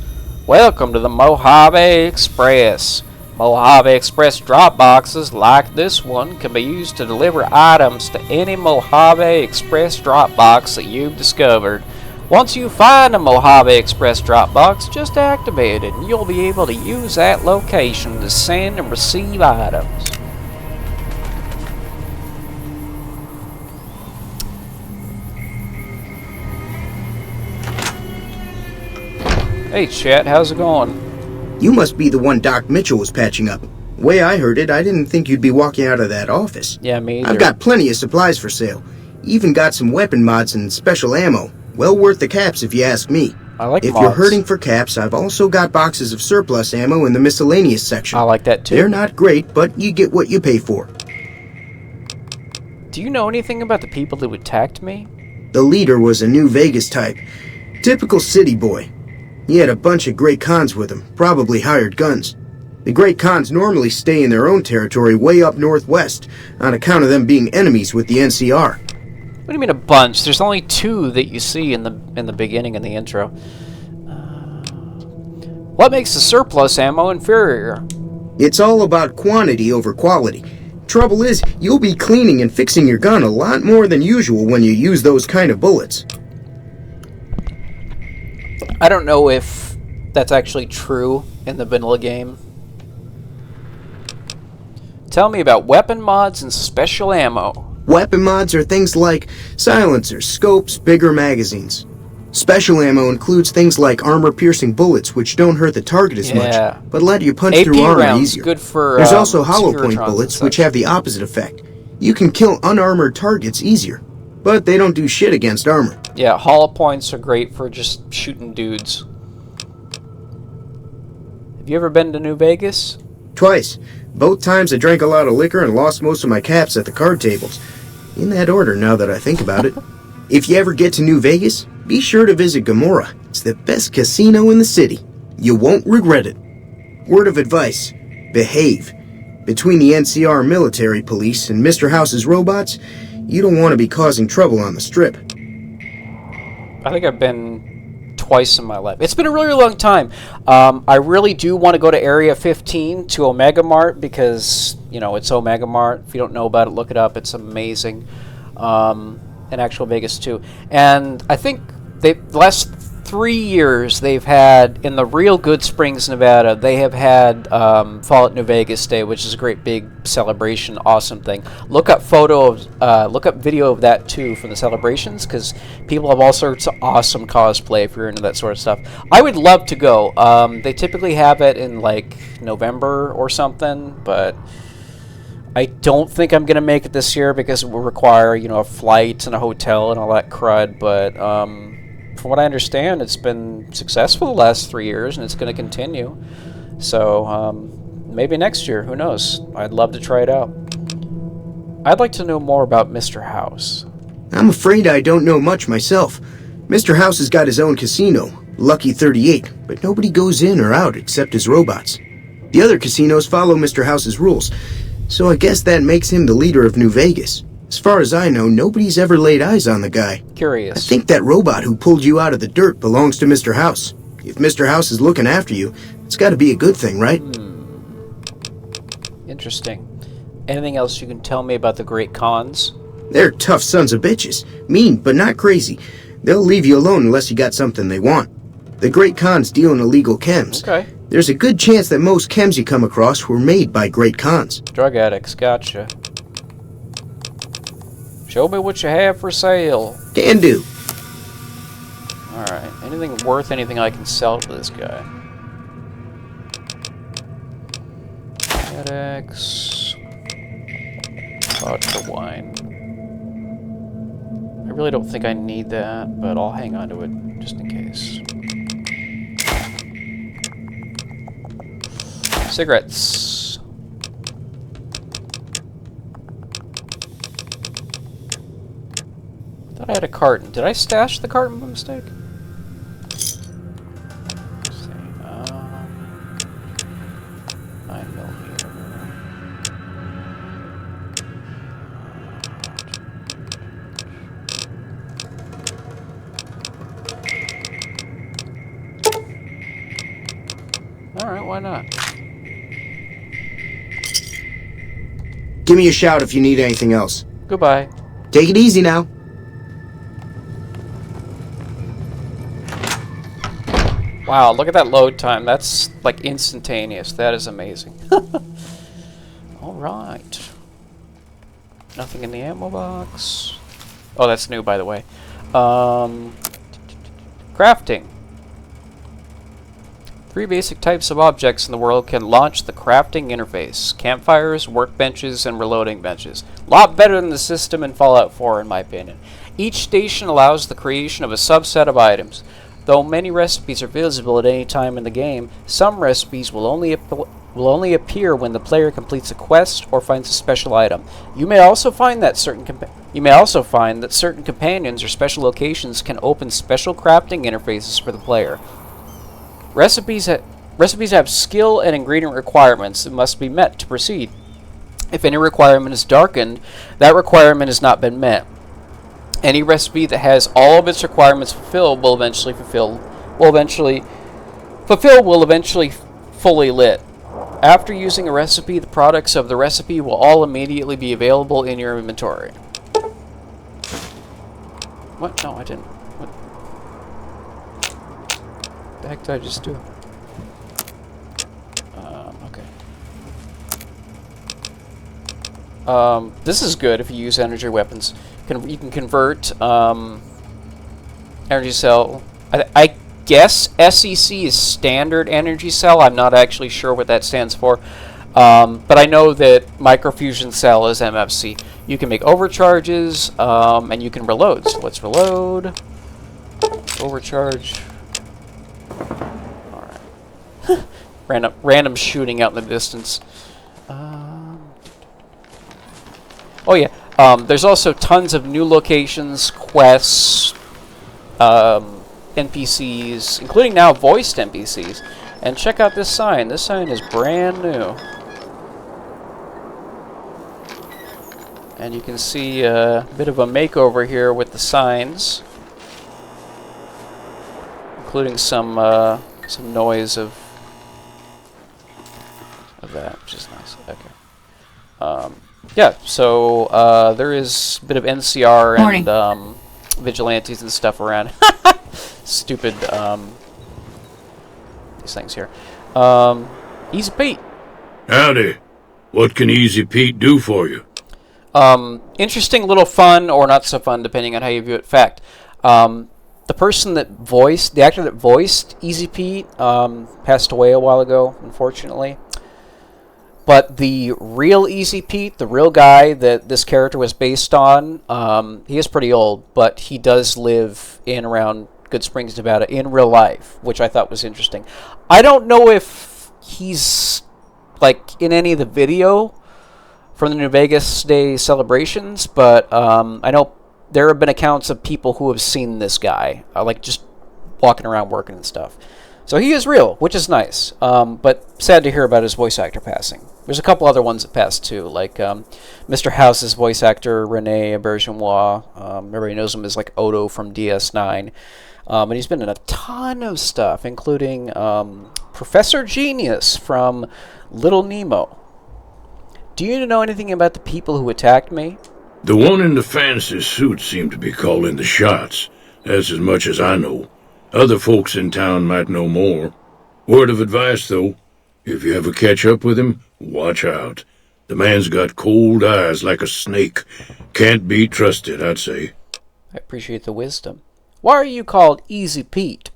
Welcome to the Mojave Express. Mojave Express drop boxes like this one can be used to deliver items to any Mojave Express drop box that you've discovered. Once you find a Mojave Express drop box, just activate it and you'll be able to use that location to send and receive items. Hey Chet, how's it going? You must be the one Doc Mitchell was patching up. The way I heard it, I didn't think you'd be walking out of that office. Yeah, me either. I've got plenty of supplies for sale. Even got some weapon mods and special ammo. Well worth the caps if you ask me. I like If mods. you're hurting for caps, I've also got boxes of surplus ammo in the miscellaneous section. I like that too. They're not great, but you get what you pay for. Do you know anything about the people who attacked me? The leader was a New Vegas type. Typical city boy. He had a bunch of Great Khans with him, probably hired guns. The Great Khans normally stay in their own territory way up northwest, on account of them being enemies with the NCR. What do you mean a bunch? There's only 2 that you see in the beginning in the intro. What makes the surplus ammo inferior? It's all about quantity over quality. Trouble is, you'll be cleaning and fixing your gun a lot more than usual when you use those kind of bullets. I don't know if that's actually true in the vanilla game. Tell me about weapon mods and special ammo. Weapon mods are things like silencers, scopes, bigger magazines. Special ammo includes things like armor-piercing bullets, which don't hurt the target as Yeah. much, but let you punch AP through armor rounds, easier. good for There's also hollow point Securitrons bullets, and which such. have the opposite effect. You can kill unarmored targets easier, but they don't do shit against armor. Yeah, hollow points are great for just shooting dudes. Have you ever been to New Vegas? Twice. Both times I drank a lot of liquor and lost most of my caps at the card tables. In that order, now that I think about it. If you ever get to New Vegas, be sure to visit Gomorrah. It's the best casino in the city. You won't regret it. Word of advice: behave. Between the NCR military police and Mr. House's robots, you don't want to be causing trouble on the strip. I think I've been twice in my life. It's been a really long time. I really do want to go to Area 15 to Omega Mart because, you know, it's Omega Mart. If you don't know about it, look it up. It's amazing. And actual Vegas too. And I think the last 3 years they've had, in the real Good Springs, Nevada, they have had Fallout New Vegas Day, which is a great big celebration, awesome thing. Look up video of that too from the celebrations, because people have all sorts of awesome cosplay if you're into that sort of stuff. I would love to go. They typically have it in like November or something, but I don't think I'm gonna make it this year because it will require, you know, a flight and a hotel and all that crud. But from what I understand, it's been successful the last 3 years, and it's going to continue. So maybe next year, who knows? I'd love to try it out. I'd like to know more about Mr. House. I'm afraid I don't know much myself. Mr. House has got his own casino, Lucky 38, but nobody goes in or out except his robots. The other casinos follow Mr. House's rules, so I guess that makes him the leader of New Vegas. As far as I know, nobody's ever laid eyes on the guy. Curious. I think that robot who pulled you out of the dirt belongs to Mr. House. If Mr. House is looking after you, it's got to be a good thing, right? Interesting. Anything else you can tell me about the Great Khans? They're tough sons of bitches. Mean, but not crazy. They'll leave you alone unless you got something they want. The Great Khans deal in illegal chems. Okay. There's a good chance that most chems you come across were made by Great Khans. Drug addicts, gotcha. Show me what you have for sale. Can do. Alright, anything worth anything I can sell to this guy? Addicts. Vodka wine. I really don't think I need that, but I'll hang on to it just in case. Cigarettes. I thought I had a carton. Did I stash the carton by mistake? Let's see. 9mm. Alright, why not? Give me a shout if you need anything else. Goodbye. Take it easy now. Wow, look at that load time. That's like instantaneous. That is amazing. Alright. Nothing in the ammo box. Oh, that's new, by the way. Crafting. 3 basic types of objects in the world can launch the crafting interface. Campfires, workbenches, and reloading benches. A lot better than the system in Fallout 4, in my opinion. Each station allows the creation of a subset of items. Though many recipes are visible at any time in the game, some recipes will only appear when the player completes a quest or finds a special item. You may also find that certain companions or special locations can open special crafting interfaces for the player. Recipes have skill and ingredient requirements that must be met to proceed. If any requirement is darkened, that requirement has not been met. Any recipe that has all of its requirements fulfilled will eventually fully lit. After using a recipe, the products of the recipe will all immediately be available in your inventory. What? No, I didn't. What the heck did I just do? Okay. This is good if you use energy weapons. You can convert energy cell. I guess SEC is standard energy cell. I'm not actually sure what that stands for. But I know that microfusion cell is MFC. You can make overcharges, and you can reload. So let's reload. Overcharge. Alright. Random shooting out in the distance. Oh yeah. There's also tons of new locations, quests, NPCs, including now voiced NPCs. And check out this sign. This sign is brand new. And you can see a bit of a makeover here with the signs, including some noise of that, which is nice. Okay. Yeah, so there is a bit of NCR Morning. and vigilantes and stuff around. Stupid these things here. Easy Pete. Howdy. What can Easy Pete do for you? Interesting little fun or not so fun, depending on how you view it. Fact. The actor that voiced Easy Pete, passed away a while ago, unfortunately. But the real Easy Pete, the real guy that this character was based on, he is pretty old, but he does live in around Good Springs, Nevada, in real life, which I thought was interesting. I don't know if he's, like, in any of the video from the New Vegas Day celebrations, but I know there have been accounts of people who have seen this guy, like, just walking around working and stuff. So he is real, which is nice, but sad to hear about his voice actor passing. There's a couple other ones that passed too, like Mr. House's voice actor, Rene Auberjonois. Everybody knows him as like Odo from DS9. And he's been in a ton of stuff, including Professor Genius from Little Nemo. Do you know anything about the people who attacked me? The one in the fancy suit seemed to be calling the shots. That's as much as I know. Other folks in town might know more. Word of advice, though. If you ever catch up with him, watch out. The man's got cold eyes like a snake. Can't be trusted, I'd say. I appreciate the wisdom. Why are you called Easy Pete?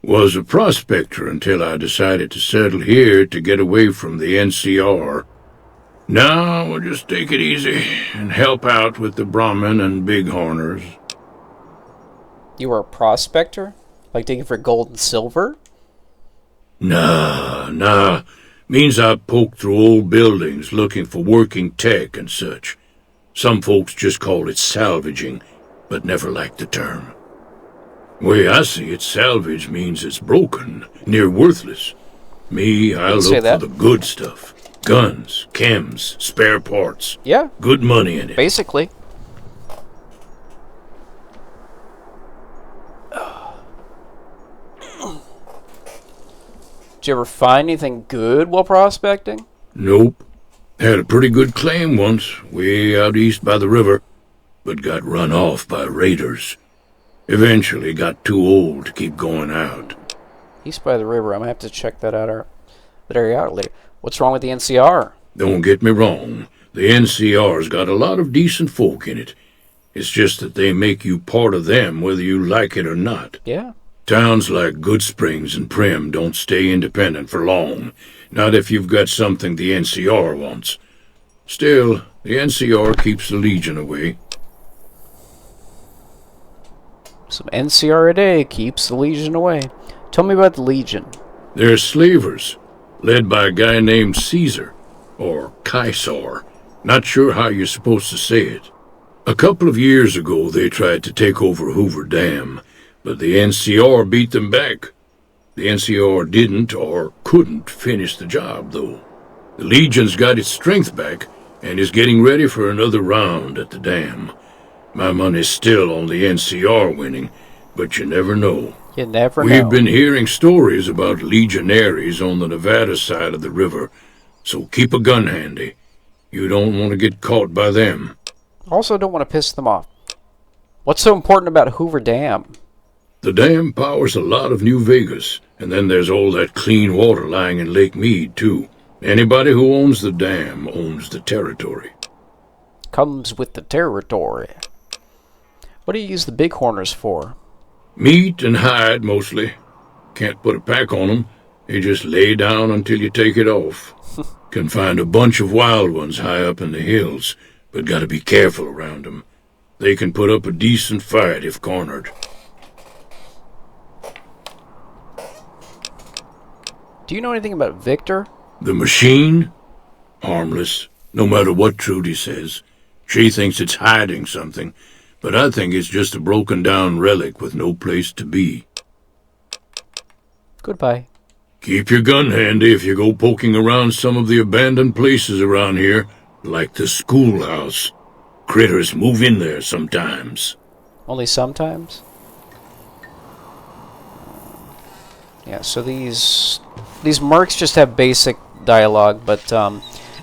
Was a prospector until I decided to settle here to get away from the NCR. Now we'll just take it easy and help out with the Brahmin and Bighorners. You were a prospector? Like digging for gold and silver? Nah. Means I poke through old buildings looking for working tech and such. Some folks just call it salvaging, but never liked the term. Way I see it, salvage means it's broken, near worthless. Me, I look for the good stuff. Guns, chems, spare parts. Yeah. Good money in it. Basically. Did you ever find anything good while prospecting? Nope. Had a pretty good claim once, way out east by the river, but got run off by raiders. Eventually got too old to keep going out. East by the river. I'm gonna have to check that area out later. What's wrong with the NCR? Don't get me wrong, the NCR's got a lot of decent folk in it. It's just that they make you part of them whether you like it or not. Yeah. Towns like Goodsprings and Primm don't stay independent for long, not if you've got something the NCR wants. Still, the NCR keeps the Legion away. Some NCR a day keeps the Legion away. Tell me about the Legion. They're slavers, led by a guy named Caesar, or Caesar. Not sure how you're supposed to say it. A couple of years ago they tried to take over Hoover Dam, but the NCR beat them back. The NCR didn't or couldn't finish the job, though. The Legion's got its strength back and is getting ready for another round at the dam. My money's still on the NCR winning, but you never know. You never know. We've been hearing stories about legionaries on the Nevada side of the river, so keep a gun handy. You don't want to get caught by them. Also don't want to piss them off. What's so important about Hoover Dam? The dam powers a lot of New Vegas, and then there's all that clean water lying in Lake Mead, too. Anybody who owns the dam owns the territory. Comes with the territory. What do you use the bighorners for? Meat and hide, mostly. Can't put a pack on them. You just lay down until you take it off. Can find a bunch of wild ones high up in the hills, but gotta be careful around them. They can put up a decent fight if cornered. Do you know anything about Victor? The machine? Harmless, no matter what Trudy says. She thinks it's hiding something, but I think it's just a broken-down relic with no place to be. Goodbye. Keep your gun handy if you go poking around some of the abandoned places around here, like the schoolhouse. Critters move in there sometimes. Only sometimes? Yeah, so these mercs just have basic dialogue, but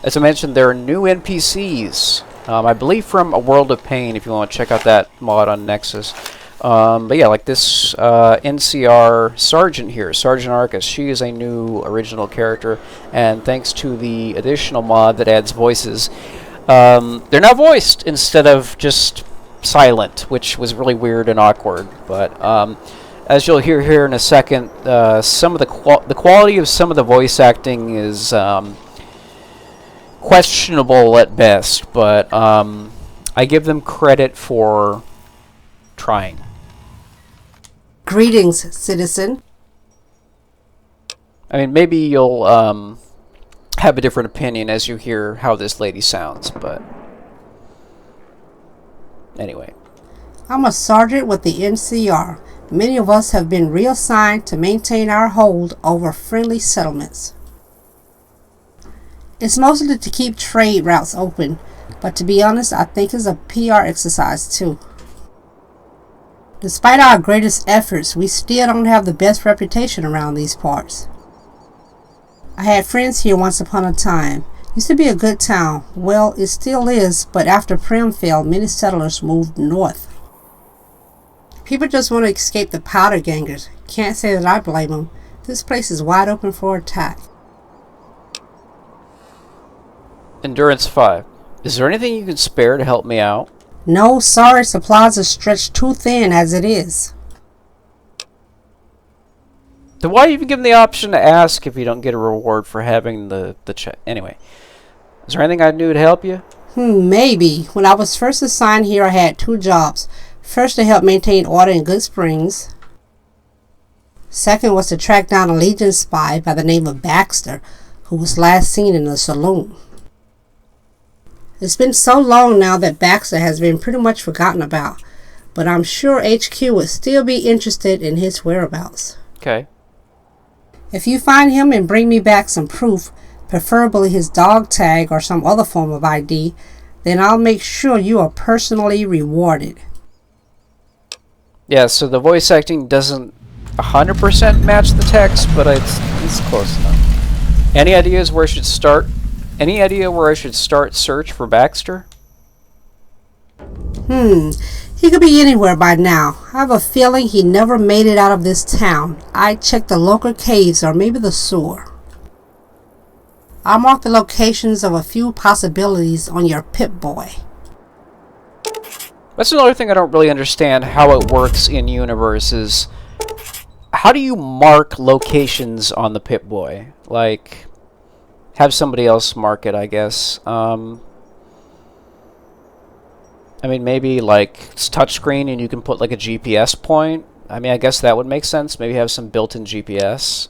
as I mentioned, there are new NPCs. I believe from A World of Pain, if you want to check out that mod on Nexus. But yeah, like this NCR Sergeant here, Sergeant Arcus, she is a new original character, and thanks to the additional mod that adds voices, they're now voiced instead of just silent, which was really weird and awkward. But as you'll hear here in a second, some of the quality of some of the voice acting is questionable at best, but I give them credit for trying. Greetings, citizen. I mean, maybe you'll have a different opinion as you hear how this lady sounds, but anyway. I'm a sergeant with the NCR. Many of us have been reassigned to maintain our hold over friendly settlements. It's mostly to keep trade routes open, but to be honest, I think it's a PR exercise too. Despite our greatest efforts, we still don't have the best reputation around these parts. I had friends here once upon a time. Used to be a good town. Well, it still is, but after Primm fell, many settlers moved north. People just want to escape the powder gangers. Can't say that I blame them. This place is wide open for attack. Endurance 5. Is there anything you can spare to help me out? No, sorry, supplies are stretched too thin as it is. Then why even give them the option to ask if you don't get a reward for having the check? Anyway, is there anything I can do to help you? Maybe. When I was first assigned here, I had two jobs. First, to help maintain order in Goodsprings. Second was to track down a Legion spy by the name of Baxter, who was last seen in the saloon. It's been so long now that Baxter has been pretty much forgotten about, but I'm sure HQ would still be interested in his whereabouts. Okay. If you find him and bring me back some proof, preferably his dog tag or some other form of ID, then I'll make sure you are personally rewarded. Yeah, so the voice acting doesn't 100% match the text, but it's close enough. Any ideas where I should start Any idea where I should start search for Baxter? He could be anywhere by now. I have a feeling he never made it out of this town. I checked the local caves or maybe the sewer. I'll mark the locations of a few possibilities on your Pip-Boy. That's another thing I don't really understand how it works in universe is how do you mark locations on the Pip-Boy? Like, have somebody else mark it, I guess. I mean, maybe like it's touchscreen and you can put like a GPS point. I mean, I guess that would make sense. Maybe have some built-in GPS.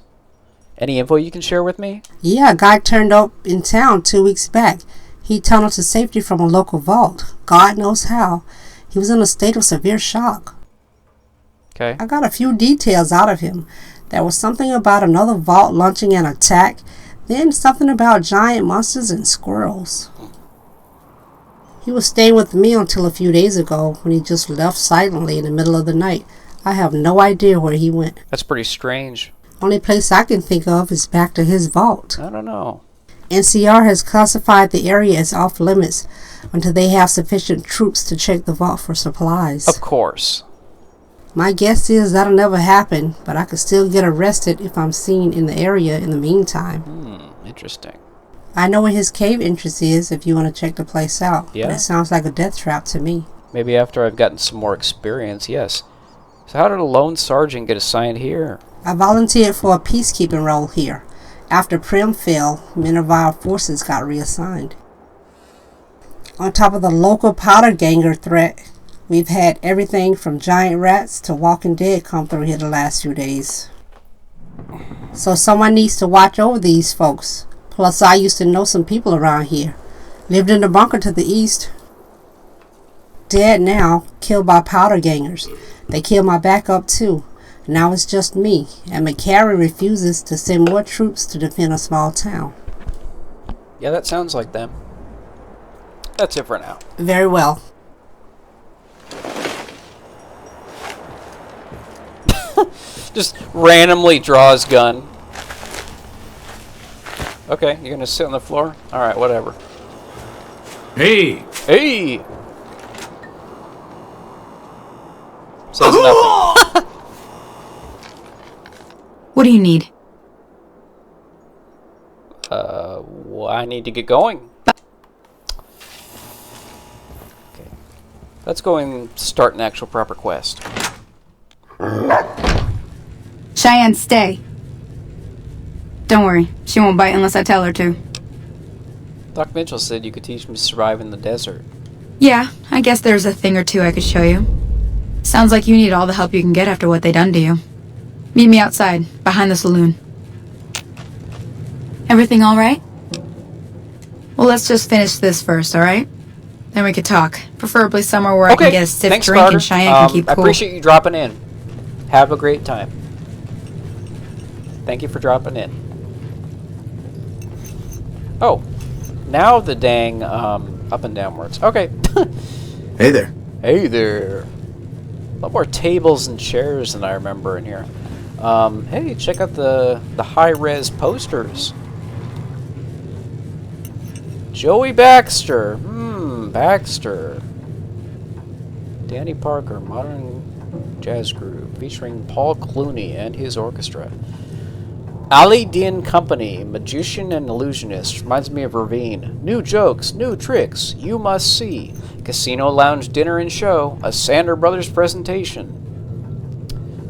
Any info you can share with me? Yeah, a guy turned up in town 2 weeks back. He tunneled to safety from a local vault. God knows how. He was in a state of severe shock. Okay. I got a few details out of him. There was something about another vault launching an attack, then something about giant monsters and squirrels. He was staying with me until a few days ago when he just left silently in the middle of the night. I have no idea where he went. That's pretty strange. Only place I can think of is back to his vault. I don't know. NCR has classified the area as off limits until they have sufficient troops to check the vault for supplies. Of course. My guess is that'll never happen, but I could still get arrested if I'm seen in the area in the meantime. Interesting. I know where his cave entrance is if you want to check the place out. Yeah. But it sounds like a death trap to me. Maybe after I've gotten some more experience, yes. So how did a lone sergeant get assigned here? I volunteered for a peacekeeping role here. After Prim fell, men of our forces got reassigned. On top of the local powder ganger threat, we've had everything from giant rats to Walking Dead come through here the last few days. So someone needs to watch over these folks. Plus, I used to know some people around here. Lived in the bunker to the east. Dead now, killed by powder gangers. They killed my backup too. Now it's just me, and McCarry refuses to send more troops to defend a small town. Yeah, that sounds like them. That's it for now. Very well. Just randomly draws gun. Okay, you're gonna sit on the floor? Alright, whatever. Hey! Hey! Says nothing. What do you need? Well, I need to get going. Okay. Let's go and start an actual proper quest. Cheyenne, stay. Don't worry, she won't bite unless I tell her to. Doc Mitchell said you could teach me to survive in the desert. Yeah, I guess there's a thing or two I could show you. Sounds like you need all the help you can get after what they done to you. Meet me outside, behind the saloon. Everything all right? Well, let's just finish this first, all right? Then we could talk. Preferably somewhere where I can get a stiff thanks, drink Carter. and Cheyenne can keep I cool. appreciate you dropping in. Have a great time. Thank you for dropping in. Oh, now the dang up and downwards. Okay. Hey there. Hey there. A lot more tables and chairs than I remember in here. Hey, check out the high-res posters. Joey Baxter. Baxter. Danny Parker, modern jazz group, featuring Paul Clooney and his orchestra. Ali Din Company, magician and illusionist. Reminds me of Ravine. New jokes, new tricks, you must see. Casino Lounge Dinner and Show, a Sander Brothers presentation.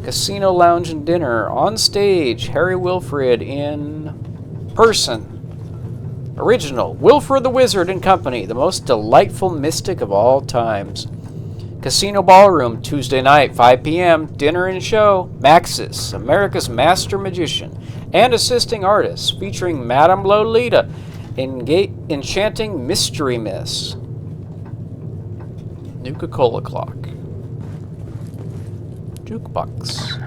Casino Lounge and Dinner, on stage, Harry Wilfred in person. Original, Wilfred the Wizard and Company, the most delightful mystic of all times. Casino Ballroom, Tuesday night, 5 p.m., dinner and show, Maxis, America's master magician, and assisting artists, featuring Madame Lolita, Enchanting Mystery Miss. Nuka-Cola Clock. Jukebox.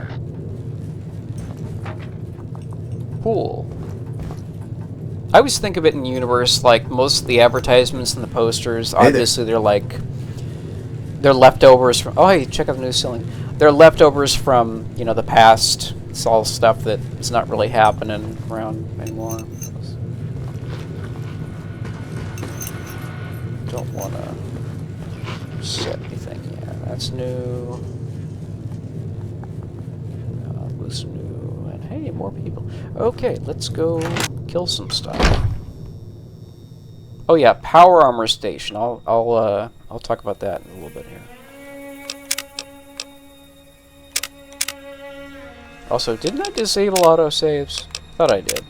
Pool. I always think of it in universe like most of the advertisements and the posters. Obviously, they're like they're leftovers from. Oh, hey, check out the new ceiling. They're leftovers from the past. It's all stuff that is not really happening around anymore. don't want to set anything. Yeah, that's new. Was new. And hey, more people. Okay, let's go kill some stuff. Oh yeah, power armor station. I'll talk about that in a little bit here. Also, didn't I disable autosaves? Thought I did.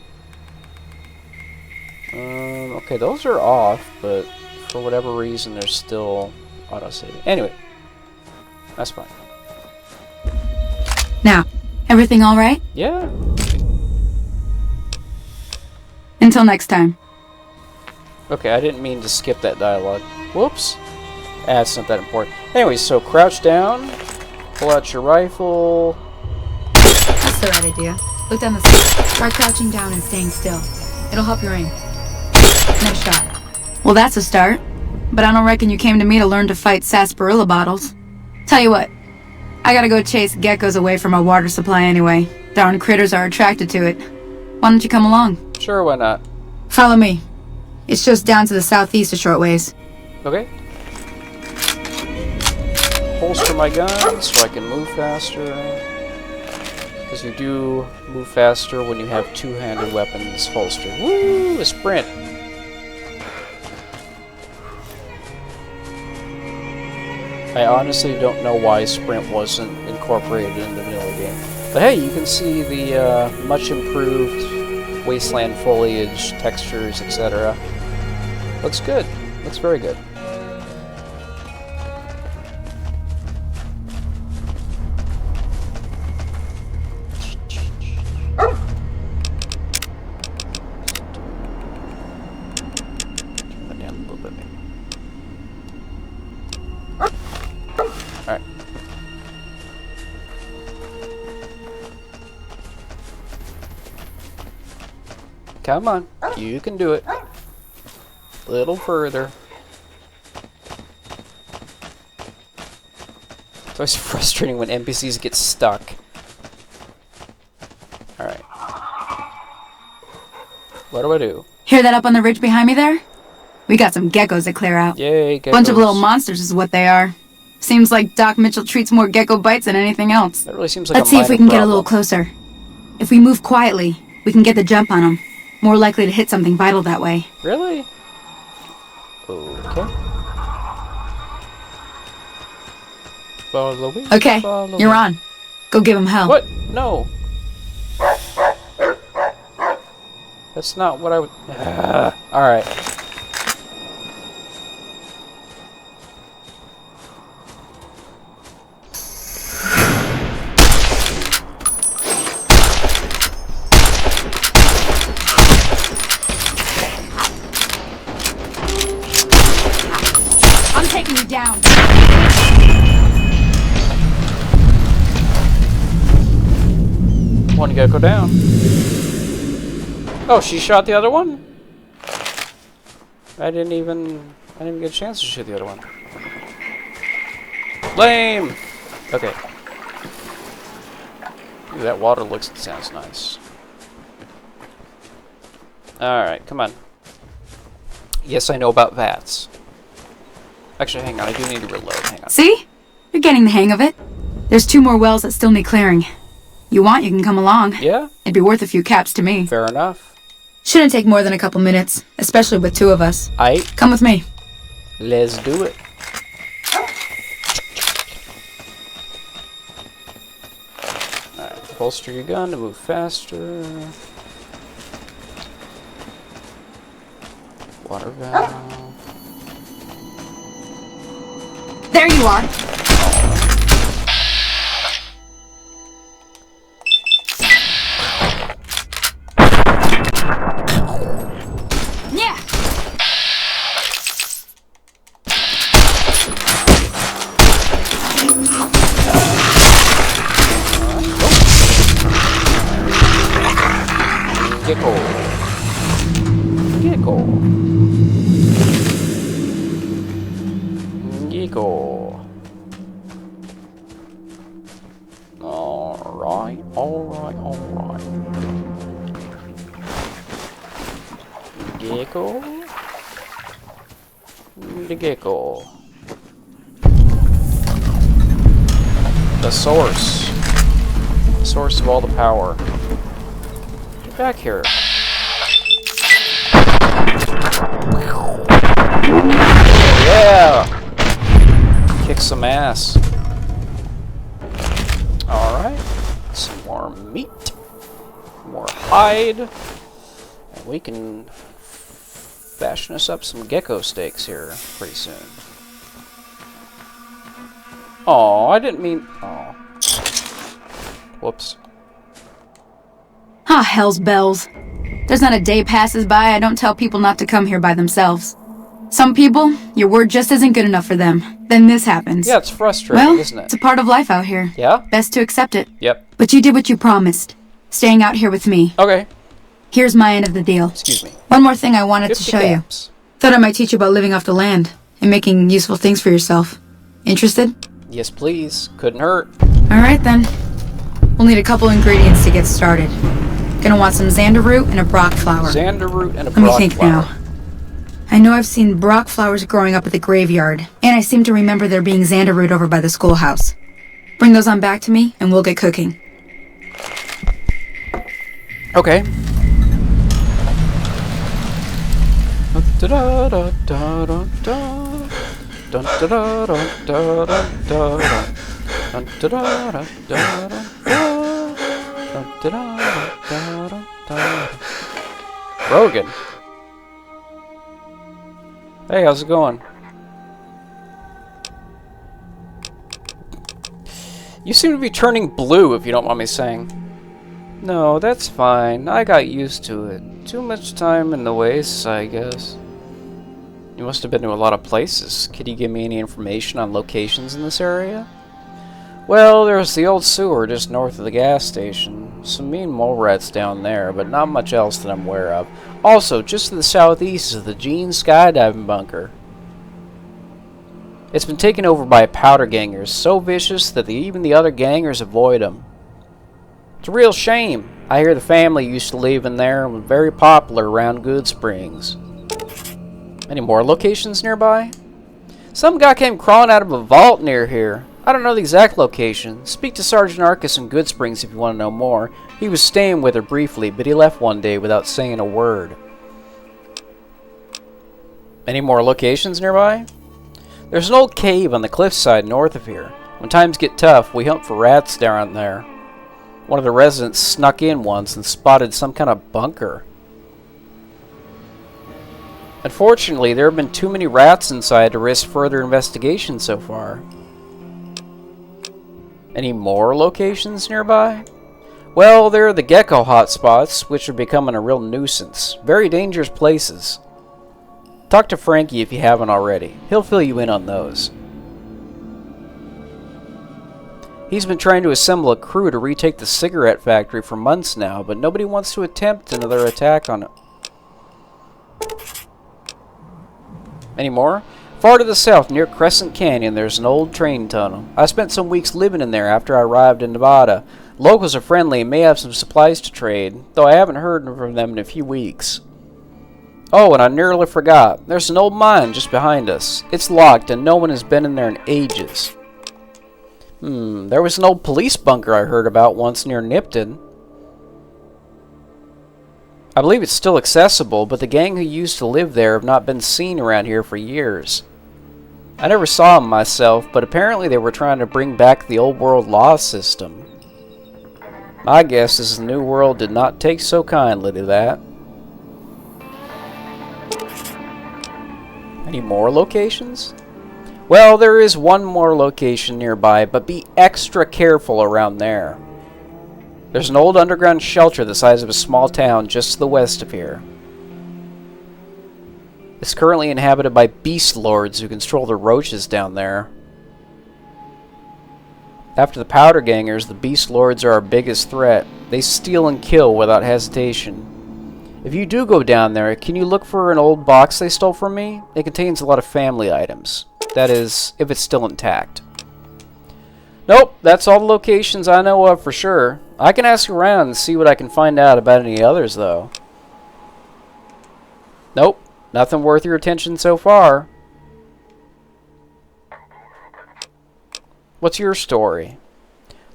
Okay, those are off, but for whatever reason, they're still autosaving. Anyway, that's fine. Now, everything all right? Yeah. Until next time. Okay, I didn't mean to skip that dialogue. Whoops. It's not that important. Anyway, so crouch down, pull out your rifle. That's the right idea. Look down the street. Try crouching down and staying still. It'll help your aim. Nice shot. Well, that's a start. But I don't reckon you came to me to learn to fight sarsaparilla bottles. Tell you what, I gotta go chase geckos away from our water supply anyway. Darn critters are attracted to it. Why don't you come along? Sure, why not? Follow me. It's just down to the southeast a short ways. Okay. Holster my gun so I can move faster. Because you do move faster when you have two-handed weapons holstered. Woo! A sprint! I honestly don't know why sprint wasn't incorporated in the vanilla game. But hey, you can see the much improved wasteland foliage, textures, etc. Looks good. Looks very good. Turn that down a little bit, maybe. Alright. Come on. You can do it. A little further. It's always frustrating when NPCs get stuck. Alright. What do I do? Hear that up on the ridge behind me there? We got some geckos to clear out. Yay, geckos. Bunch of little monsters is what they are. Seems like Doc Mitchell treats more gecko bites than anything else. That really seems like Let's a see if we minor can get a little problem. closer. If we move quietly, we can get the jump on them. More likely to hit something vital that way. Really? Okay. Follow me. Okay, follow you're me. on. Go give them hell. What? No. That's not what I would... Alright. I'm taking you down. One gecko down. Oh, she shot the other one? I didn't even get a chance to shoot the other one. Lame! Okay. Ooh, that water looks and sounds nice. Alright, come on. Yes, I know about VATS. Actually, hang on, I do need to reload. Hang on. See? You're getting the hang of it. There's 2 more wells that still need clearing. You want, you can come along. Yeah, It'd be worth a few caps to me. fair enough. Shouldn't take more than a couple minutes, especially with 2 of us. Aight, Come with me. let's do it. Alright, holster your gun to move faster. Water valve. There you are. Yeah. Gecko. Gecko. Gecko. Alright, alright, alright. Gecko. am the gecko. The source. The source of all the power. Get back here. Yeah! Kick some ass. Alright. Some more meat. More hide. And we can fashion us up some gecko steaks here pretty soon. Oh, I didn't mean... Oh. Whoops. Ah, hell's bells. There's not a day passes by I don't tell people not to come here by themselves. Some people, your word just isn't good enough for them. Then this happens. Yeah, it's frustrating, well, isn't it? It's a part of life out here. Yeah? Best to accept it. Yep. But you did what you promised. Staying out here with me. Okay. Here's my end of the deal. Excuse me. One more thing I wanted to 50 show caps. you. Thought I might teach you about living off the land and making useful things for yourself. Interested? Yes, please. Couldn't hurt. Alright then. We'll need a couple ingredients to get started. Gonna want some xander root and a brock flower. Xander root and a Let me brock think flower. now. I know I've seen brock flowers growing up at the graveyard, and I seem to remember there being xander root over by the schoolhouse. Bring those on back to me, and we'll get cooking. Okay. Rogan. Hey, how's it going? You seem to be turning blue, if you don't mind me saying. No, that's fine. I got used to it. Too much time in the wastes, I guess. You must have been to a lot of places. Could you give me any information on locations in this area? Well, there's the old sewer just north of the gas station. Some mean mole rats down there, but not much else that I'm aware of. Also, just to the southeast is the Gene skydiving bunker. It's been taken over by powder gangers, so vicious that even the other gangers avoid them. It's a real shame. I hear the family used to live in there and was very popular around Goodsprings. Any more locations nearby? Some guy came crawling out of a vault near here. I don't know the exact location. Speak to Sergeant Arcus in Goodsprings if you want to know more. He was staying with her briefly, but he left one day without saying a word. Any more locations nearby? There's an old cave on the cliffside north of here. When times get tough, we hunt for rats down there. One of the residents snuck in once and spotted some kind of bunker. Unfortunately, there have been too many rats inside to risk further investigation so far. Any more locations nearby? Well, there are the gecko hotspots, which are becoming a real nuisance. Very dangerous places. Talk to Frankie if you haven't already. He'll fill you in on those. He's been trying to assemble a crew to retake the cigarette factory for months now, but nobody wants to attempt another attack on it. Any more? Far to the south, near Crescent Canyon, there's an old train tunnel. I spent some weeks living in there after I arrived in Nevada. Locals are friendly and may have some supplies to trade, though I haven't heard from them in a few weeks. Oh, and I nearly forgot. There's an old mine just behind us. It's locked and no one has been in there in ages. There was an old police bunker I heard about once near Nipton. I believe it's still accessible, but the gang who used to live there have not been seen around here for years. I never saw them myself, but apparently they were trying to bring back the old world law system. My guess is the new world did not take so kindly to that. Any more locations? Well, there is one more location nearby, but be extra careful around there. There's an old underground shelter the size of a small town just to the west of here. It's currently inhabited by beast lords who control the roaches down there. After the powder gangers, the beast lords are our biggest threat. They steal and kill without hesitation. If you do go down there, can you look for an old box they stole from me? It contains a lot of family items. That is, if it's still intact. Nope, that's all the locations I know of for sure. I can ask around and see what I can find out about any others, though. Nope, nothing worth your attention so far. What's your story?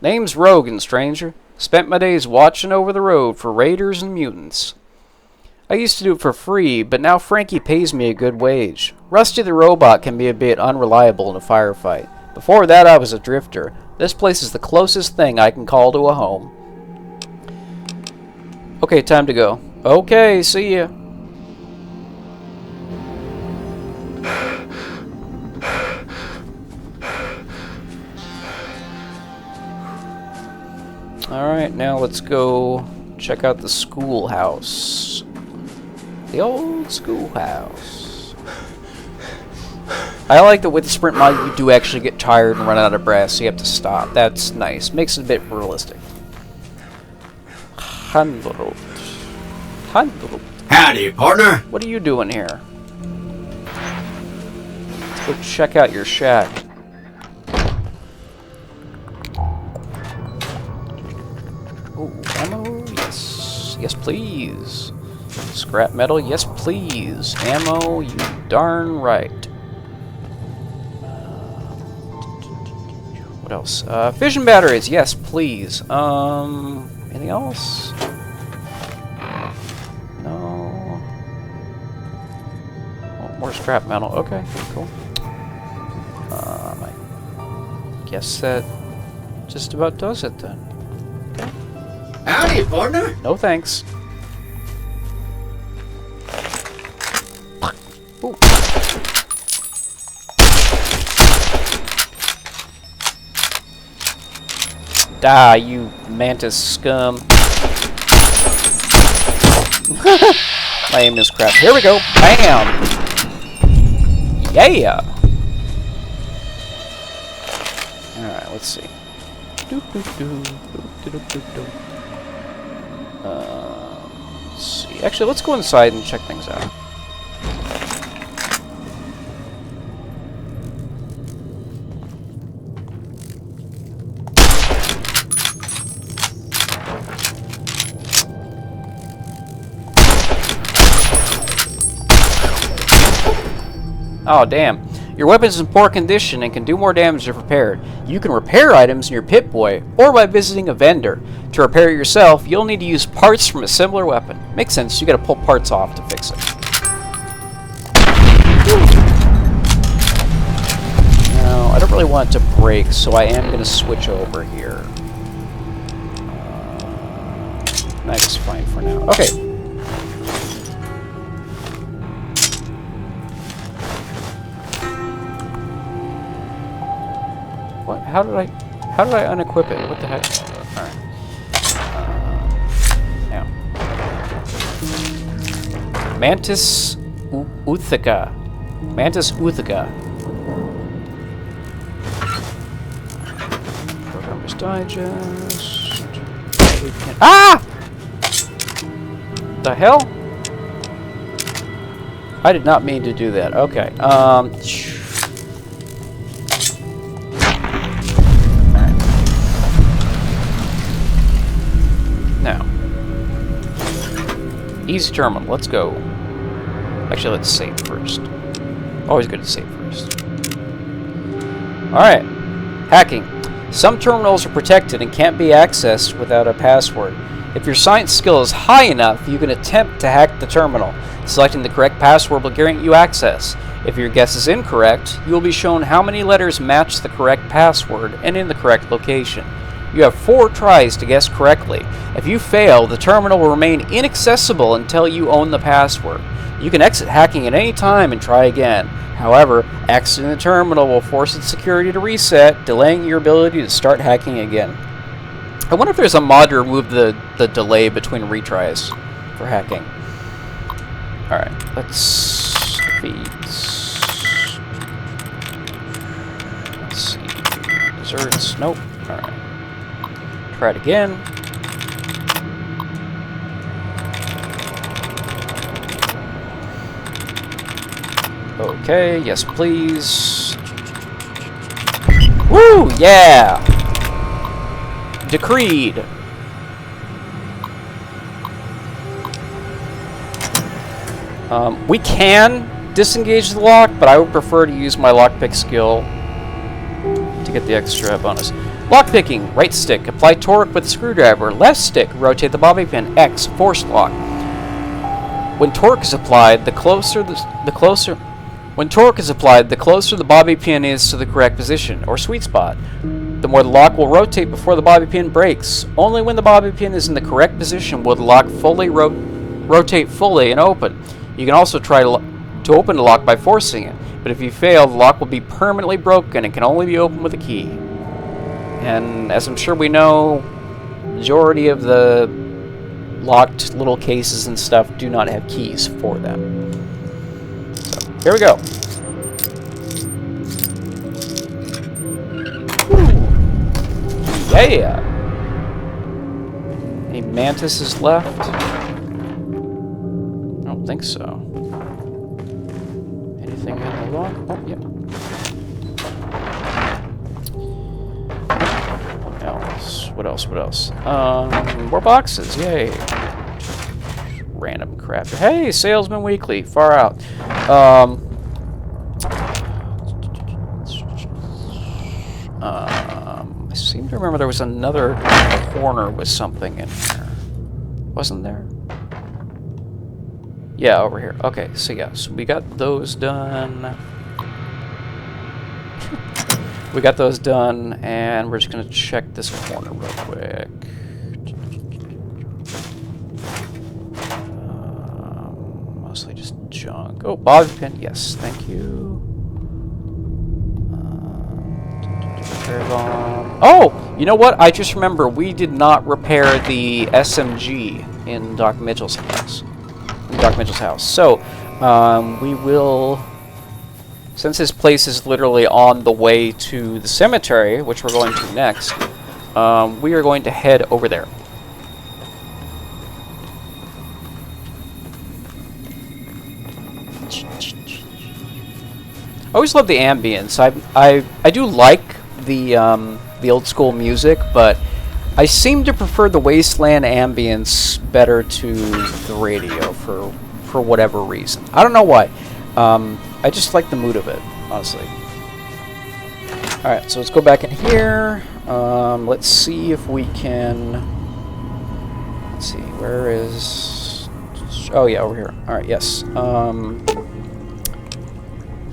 Name's Rogan, stranger. Spent my days watching over the road for raiders and mutants. I used to do it for free, but now Frankie pays me a good wage. Rusty the robot can be a bit unreliable in a firefight. Before that, I was a drifter. This place is the closest thing I can call to a home. Okay, time to go. Okay, see ya. Alright, now let's go check out the schoolhouse. The old schoolhouse. I like that with the sprint mod you do actually get tired and run out of breath, so you have to stop. That's nice. Makes it a bit realistic. Handled. Howdy, partner. What are you doing here? Let's go check out your shack. Oh, ammo? Yes. Yes, please. Scrap metal? Yes, please. Ammo? You darn right. What else? Fission batteries? Yes, please. Anything else? No. Oh, more scrap metal. Okay, cool. I guess that just about does it then. Okay. Howdy, partner. No thanks. Ooh. Die, you mantis scum. My aim is crap. Here we go. Bam! Yeah! Alright, let's see. Let's see. Actually, let's go inside and check things out. Oh, damn. Your weapon is in poor condition and can do more damage if repaired. You can repair items in your Pip-Boy, or by visiting a vendor. To repair it yourself, you'll need to use parts from a similar weapon. Makes sense, you gotta pull parts off to fix it. Now, I don't really want it to break, so I am gonna switch over here. That is fine for now. Okay. What? How did I unequip it? What the heck? Alright. Now. Mantis Uthica. Mantis Uthica. Programmer's Digest. Ah! The hell? I did not mean to do that. Okay. Now, easy terminal, let's go. Actually, let's save first. Always good to save first. Alright, hacking. Some terminals are protected and can't be accessed without a password. If your science skill is high enough, you can attempt to hack the terminal. Selecting the correct password will grant you access. If your guess is incorrect, you will be shown how many letters match the correct password and in the correct location. You have 4 tries to guess correctly. If you fail, the terminal will remain inaccessible until you own the password. You can exit hacking at any time and try again. However, exiting the terminal will force its security to reset, delaying your ability to start hacking again. I wonder if there's a mod to remove the delay between retries for hacking. Alright, let's defeat. Let's see. Desserts. Nope. Alright. Try it again. Okay, yes please. Woo! Yeah! Decreed! We can disengage the lock, but I would prefer to use my lockpick skill to get the extra bonus. Lockpicking, right stick, apply torque with the screwdriver. Left stick, rotate the bobby pin. X, force lock. When torque is applied, the closer the bobby pin is to the correct position or sweet spot, the more the lock will rotate before the bobby pin breaks. Only when the bobby pin is in the correct position will the lock fully rotate fully and open. You can also try to open the lock by forcing it, but if you fail, the lock will be permanently broken and can only be opened with a key. And as I'm sure we know, majority of the locked little cases and stuff do not have keys for them. So, here we go. Yeah! A mantis is left. I don't think so. Anything in the lock? Oh, yeah. What else? More boxes, yay. Random crap. Hey, Salesman Weekly, far out. I seem to remember there was another corner with something in there. Wasn't there? Yeah, over here. Okay, so yeah, so we got those done. We got those done, and we're just going to check this corner real quick. Mostly just junk. Oh, bobby pin. Yes, thank you. Oh, you know what? I just remember we did not repair the SMG in Doc Mitchell's house. So, we will... Since his place is literally on the way to the cemetery, which we're going to next, we are going to head over there. I always love the ambience. I do like the old school music, but I seem to prefer the wasteland ambience better to the radio for whatever reason. I don't know why. I just like the mood of it, honestly. Alright, so let's go back in here. Let's see if we can... Let's see, where is... Oh yeah, over here. Alright, yes.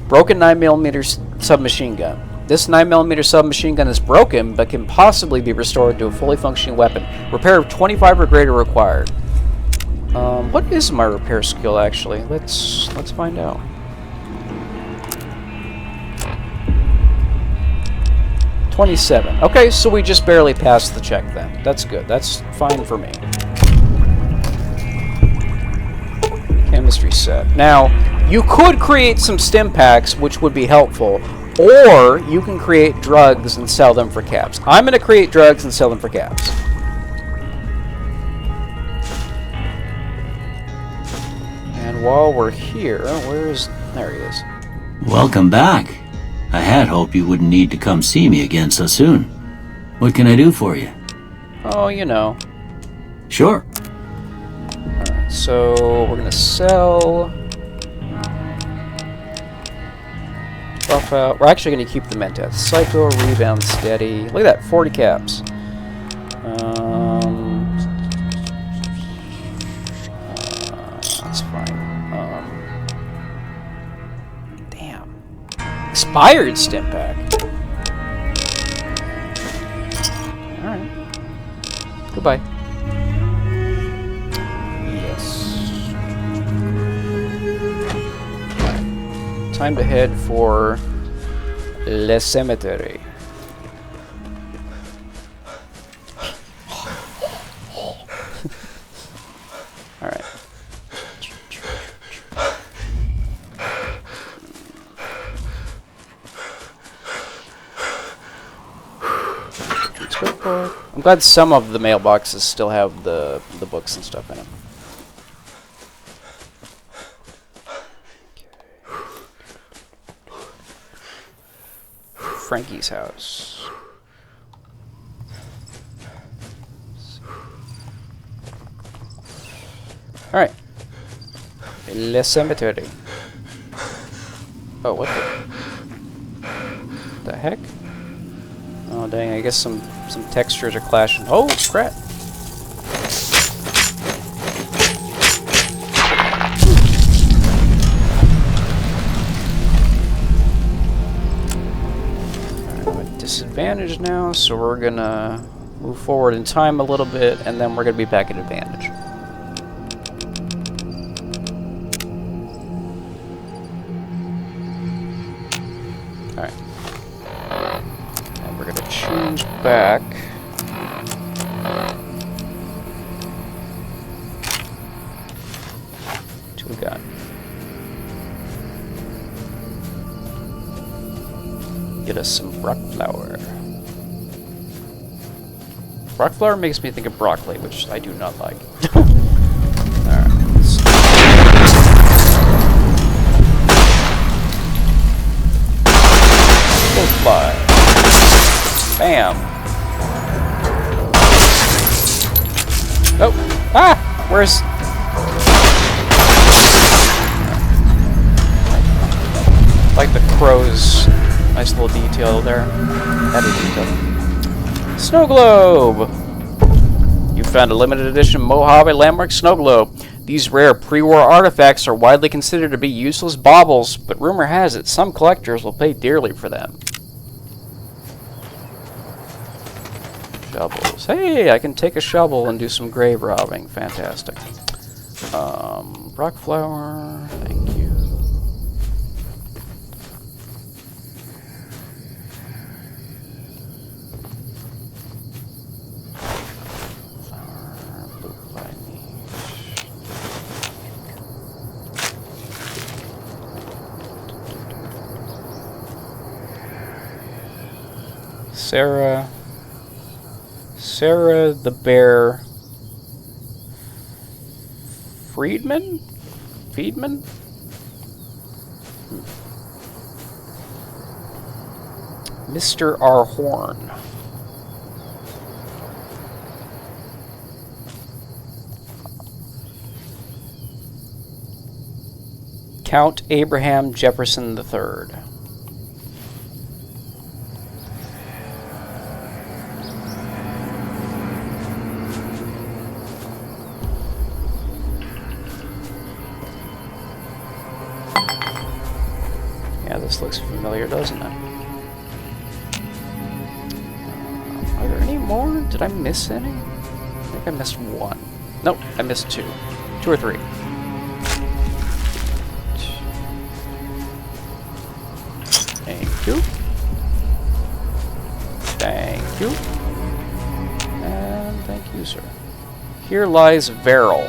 Broken 9mm submachine gun. This 9mm submachine gun is broken, but can possibly be restored to a fully functioning weapon. Repair of 25 or greater required. What is my repair skill, actually? Let's find out. $27. Okay, so we just barely passed the check then. That's good. That's fine for me. Chemistry set. Now, you could create some stim packs, which would be helpful, or you can create drugs and sell them for caps. I'm going to create drugs and sell them for caps. And while we're here, there he is. Welcome back. I had hoped you wouldn't need to come see me again so soon. What can I do for you? Oh, you know. Sure. Alright, so we're gonna sell... Buff out. We're actually gonna keep the Mentat. Psycho, Rebound, Steady. Look at that, 40 caps. That's fine. Damn. Expired stim pack. Alright. Goodbye. Yes. Time to head for Le Cemetery. Alright. I'm glad some of the mailboxes still have the books and stuff in them. Frankie's house. Alright. Le Cemetery. Oh, what the heck? Oh dang, I guess some textures are clashing. Oh crap! Alright, I'm at disadvantage now, so we're gonna move forward in time a little bit, and then we're gonna be back at advantage. Alright. And we're gonna change back. To a gun. Get us some rock flour. Rock flour makes me think of broccoli, which I do not like. Alright. Fly. Bam. Oh. Ah! Where's... like the crow's nice little detail there. Added detail. Snow globe! You found a limited edition Mojave Landmark snow globe. These rare pre-war artifacts are widely considered to be useless baubles, but rumor has it some collectors will pay dearly for them. Shovels. Hey, I can take a shovel and do some grave robbing. Fantastic. Rock flour. Thank you. Sarah the Bear Friedman? Mr. R. Horn. Count Abraham Jefferson III. Yeah, this looks familiar, doesn't it? Are there any more? Did I miss any? I think I missed one. Nope, I missed two. Two or three. Thank you. Thank you. And thank you, sir. Here lies Verrill.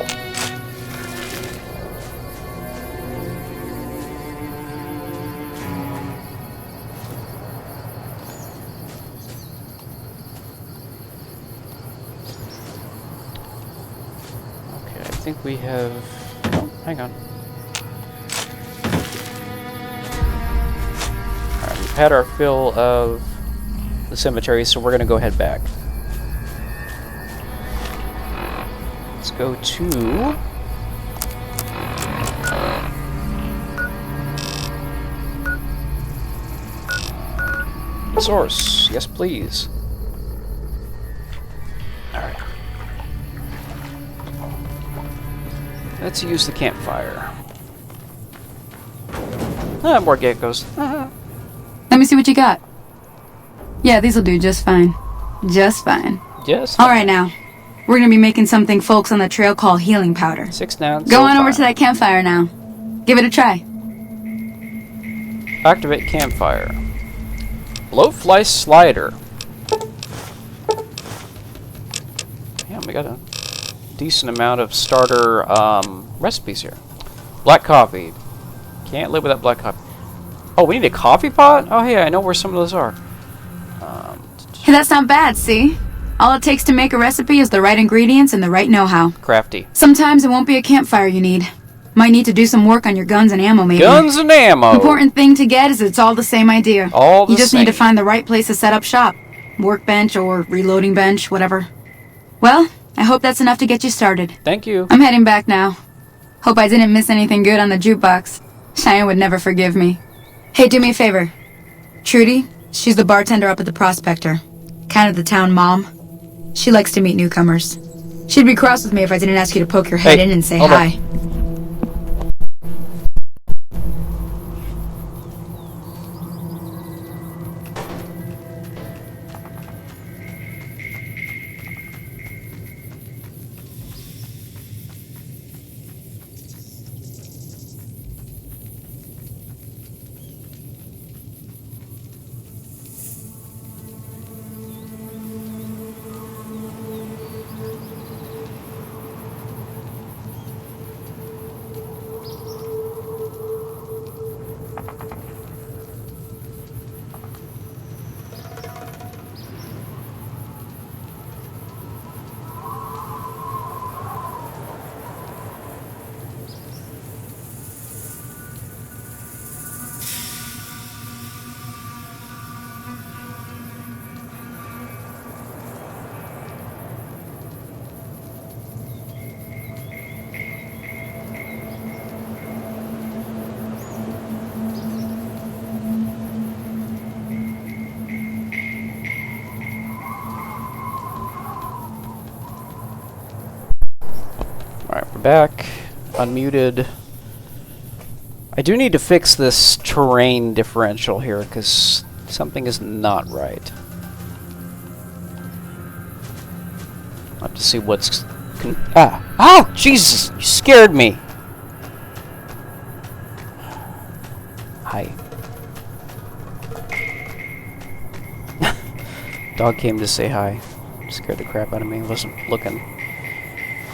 Okay, I think we have... Oh, hang on. Alright, we've had our fill of the cemetery, so we're going to go head back. Let's go to... Source. Yes, please. Alright. Let's use the campfire. Ah, more geckos. Let me see what you got. Yeah, these'll do just fine. Just fine. Yes. All right, now. We're gonna be making something folks on the trail call healing powder. 6 now. Go on over to that campfire now. Give it a try. Activate campfire. Blowfly slider. Yeah, we got a decent amount of starter recipes here. Black coffee. Can't live without black coffee. Oh, we need a coffee pot? Oh, hey, I know where some of those are. Hey, that's not bad, see? All it takes to make a recipe is the right ingredients and the right know-how. Crafty. Sometimes it won't be a campfire you need. Might need to do some work on your guns and ammo, maybe. Guns and ammo! Important thing to get is it's all the same idea. All the You just same. need to find the right place to set up shop. Workbench or reloading bench, whatever. Well, I hope that's enough to get you started. Thank you. I'm heading back now. Hope I didn't miss anything good on the jukebox. Cheyenne would never forgive me. Hey, do me a favor. Trudy, she's the bartender up at the Prospector. kind of the town mom. She likes to meet newcomers. She'd be cross with me if I didn't ask you to poke your head in and say hold hi. Alright, we're back. Unmuted. I do need to fix this terrain differential here, because something is not right. I'll have to see what's... Oh, Jesus! You scared me! Hi. Dog came to say hi. Scared the crap out of me. Wasn't looking.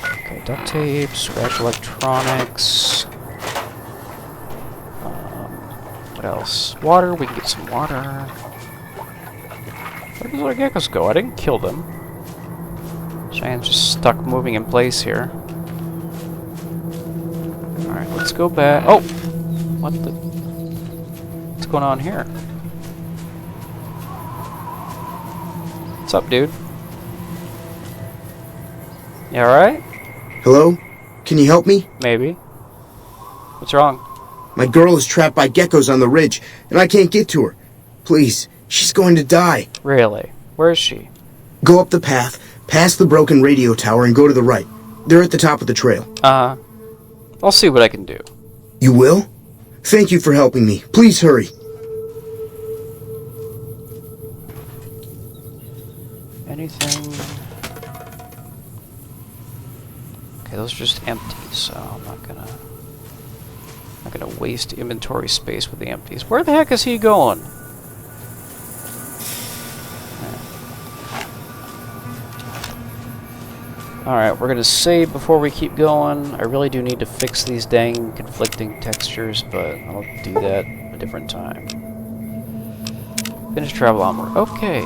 Okay, duct tape, scratch electronics. What else? Water. We can get some water. Where did our geckos go? I didn't kill them. Cheyenne's just stuck moving in place here. Alright, let's go back. Oh! What the... What's going on here? What's up, dude? You alright? Hello? Can you help me? Maybe. What's wrong? My girl is trapped by geckos on the ridge, and I can't get to her. Please, she's going to die. Really? Where is she? Go up the path, past the broken radio tower, and go to the right. They're at the top of the trail. Uh-huh. I'll see what I can do. You will? Thank you for helping me. Please hurry. Anything? Okay, those are just empty, so I'm not gonna waste inventory space with the empties. Where the heck is he going? Alright, we're gonna save before we keep going. I really do need to fix these dang conflicting textures, but I'll do that a different time. Finish travel onward. Okay.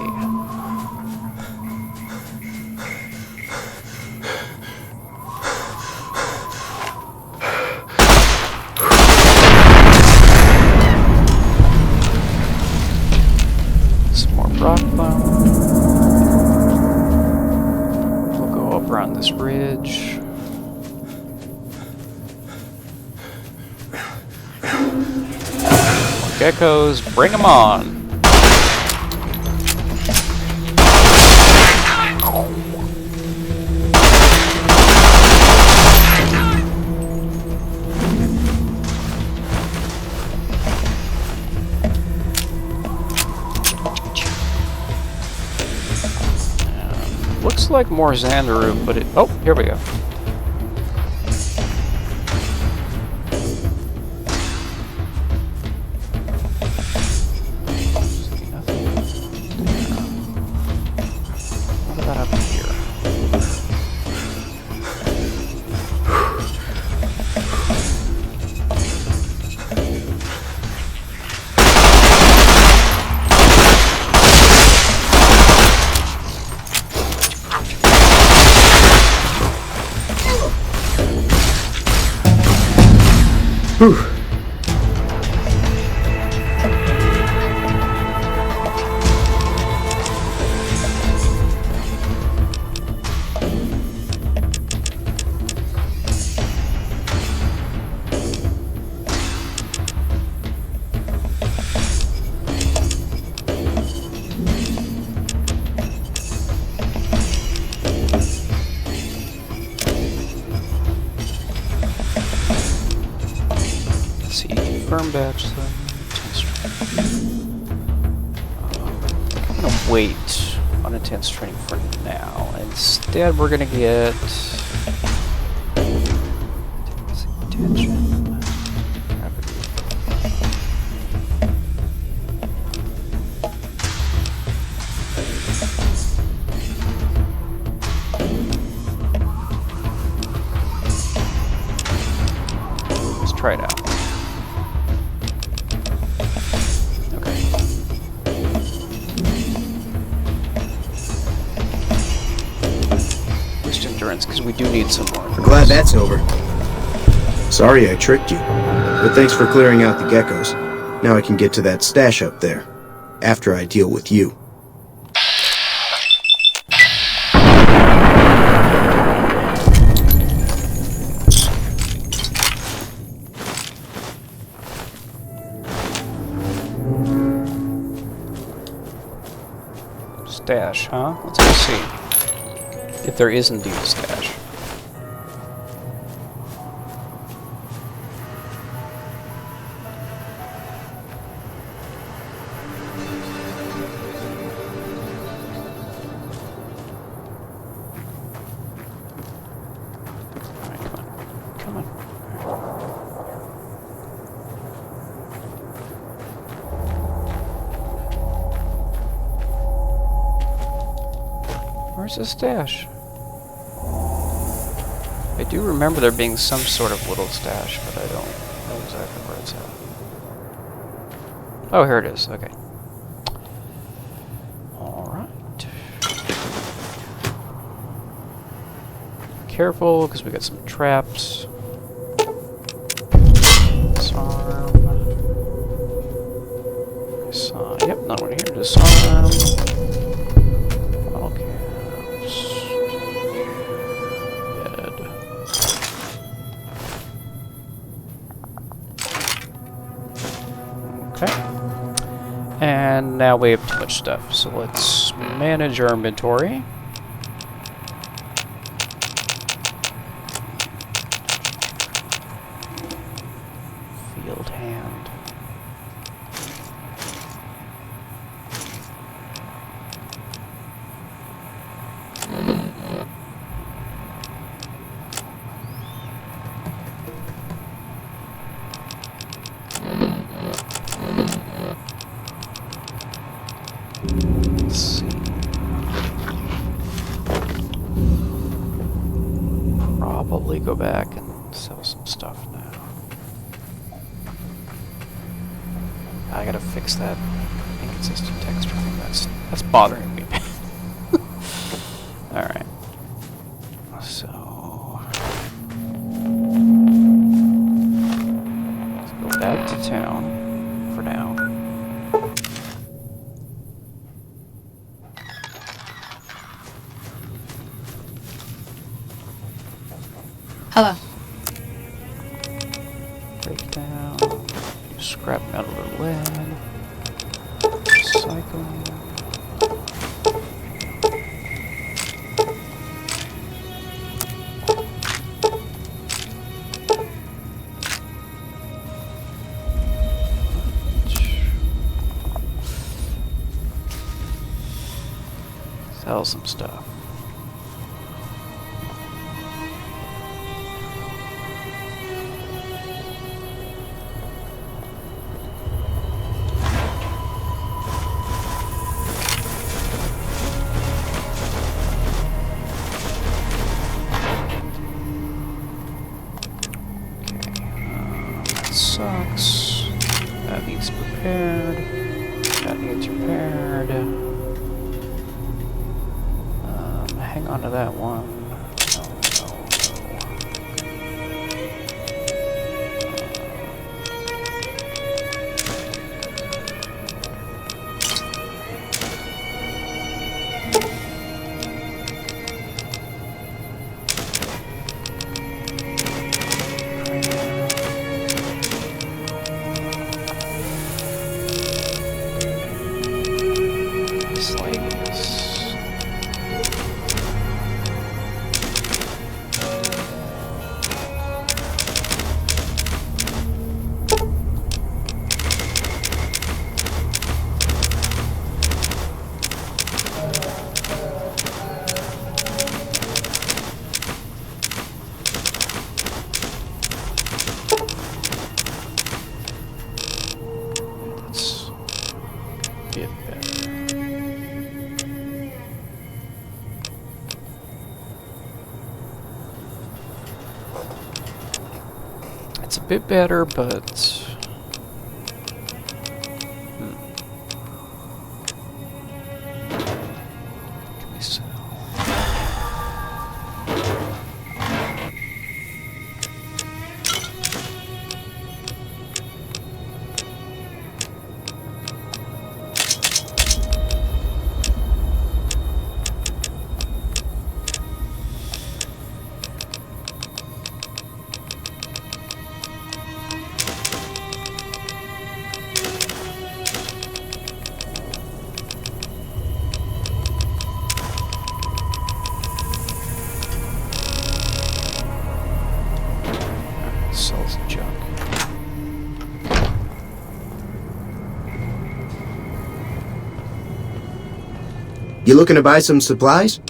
Some more rock bound. We'll go up around this ridge. More geckos, bring them on. Looks like more Xandaru, but it... Oh, here we go. See nothing. What about up here? Whew. Confirm batch then. I'm gonna wait on intense training for now. Instead, we're gonna get attention. Let's try it out. Okay. Just endurance, because we do need some more. I'm glad that's over. Sorry I tricked you, but thanks for clearing out the geckos. Now I can get to that stash up there, after I deal with you. Stash, huh? Let's go see. If there is indeed a stash. Alright, come on. Come on. Where's the stash? I do remember there being some sort of little stash, but I don't know exactly where it's at. Oh, here it is. Okay. Alright. Careful, because we got some traps. Disarm. Yep, not one here. Disarm. Okay. And now we have too much stuff, so let's manage our inventory. Field hand. Let's see. Probably go back and sell some stuff now. I gotta fix that inconsistent texture thing. That's bothering me. Alright. So let's go back to town for now. Hello. Breakdown. Scrap metal or lead. Recycling. Sell some stuff. Sucks. That needs repaired. That needs repaired. Hang on to that one. bit better, but... Can we sell? Sells junk. You looking to buy some supplies?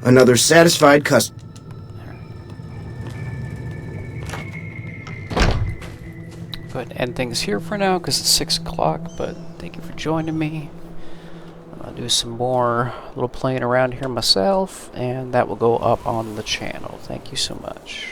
Another satisfied customer. Go ahead and end things here for now because it's 6 o'clock, but thank you for joining me. I'll do some more little playing around here myself, and that will go up on the channel. Thank you so much.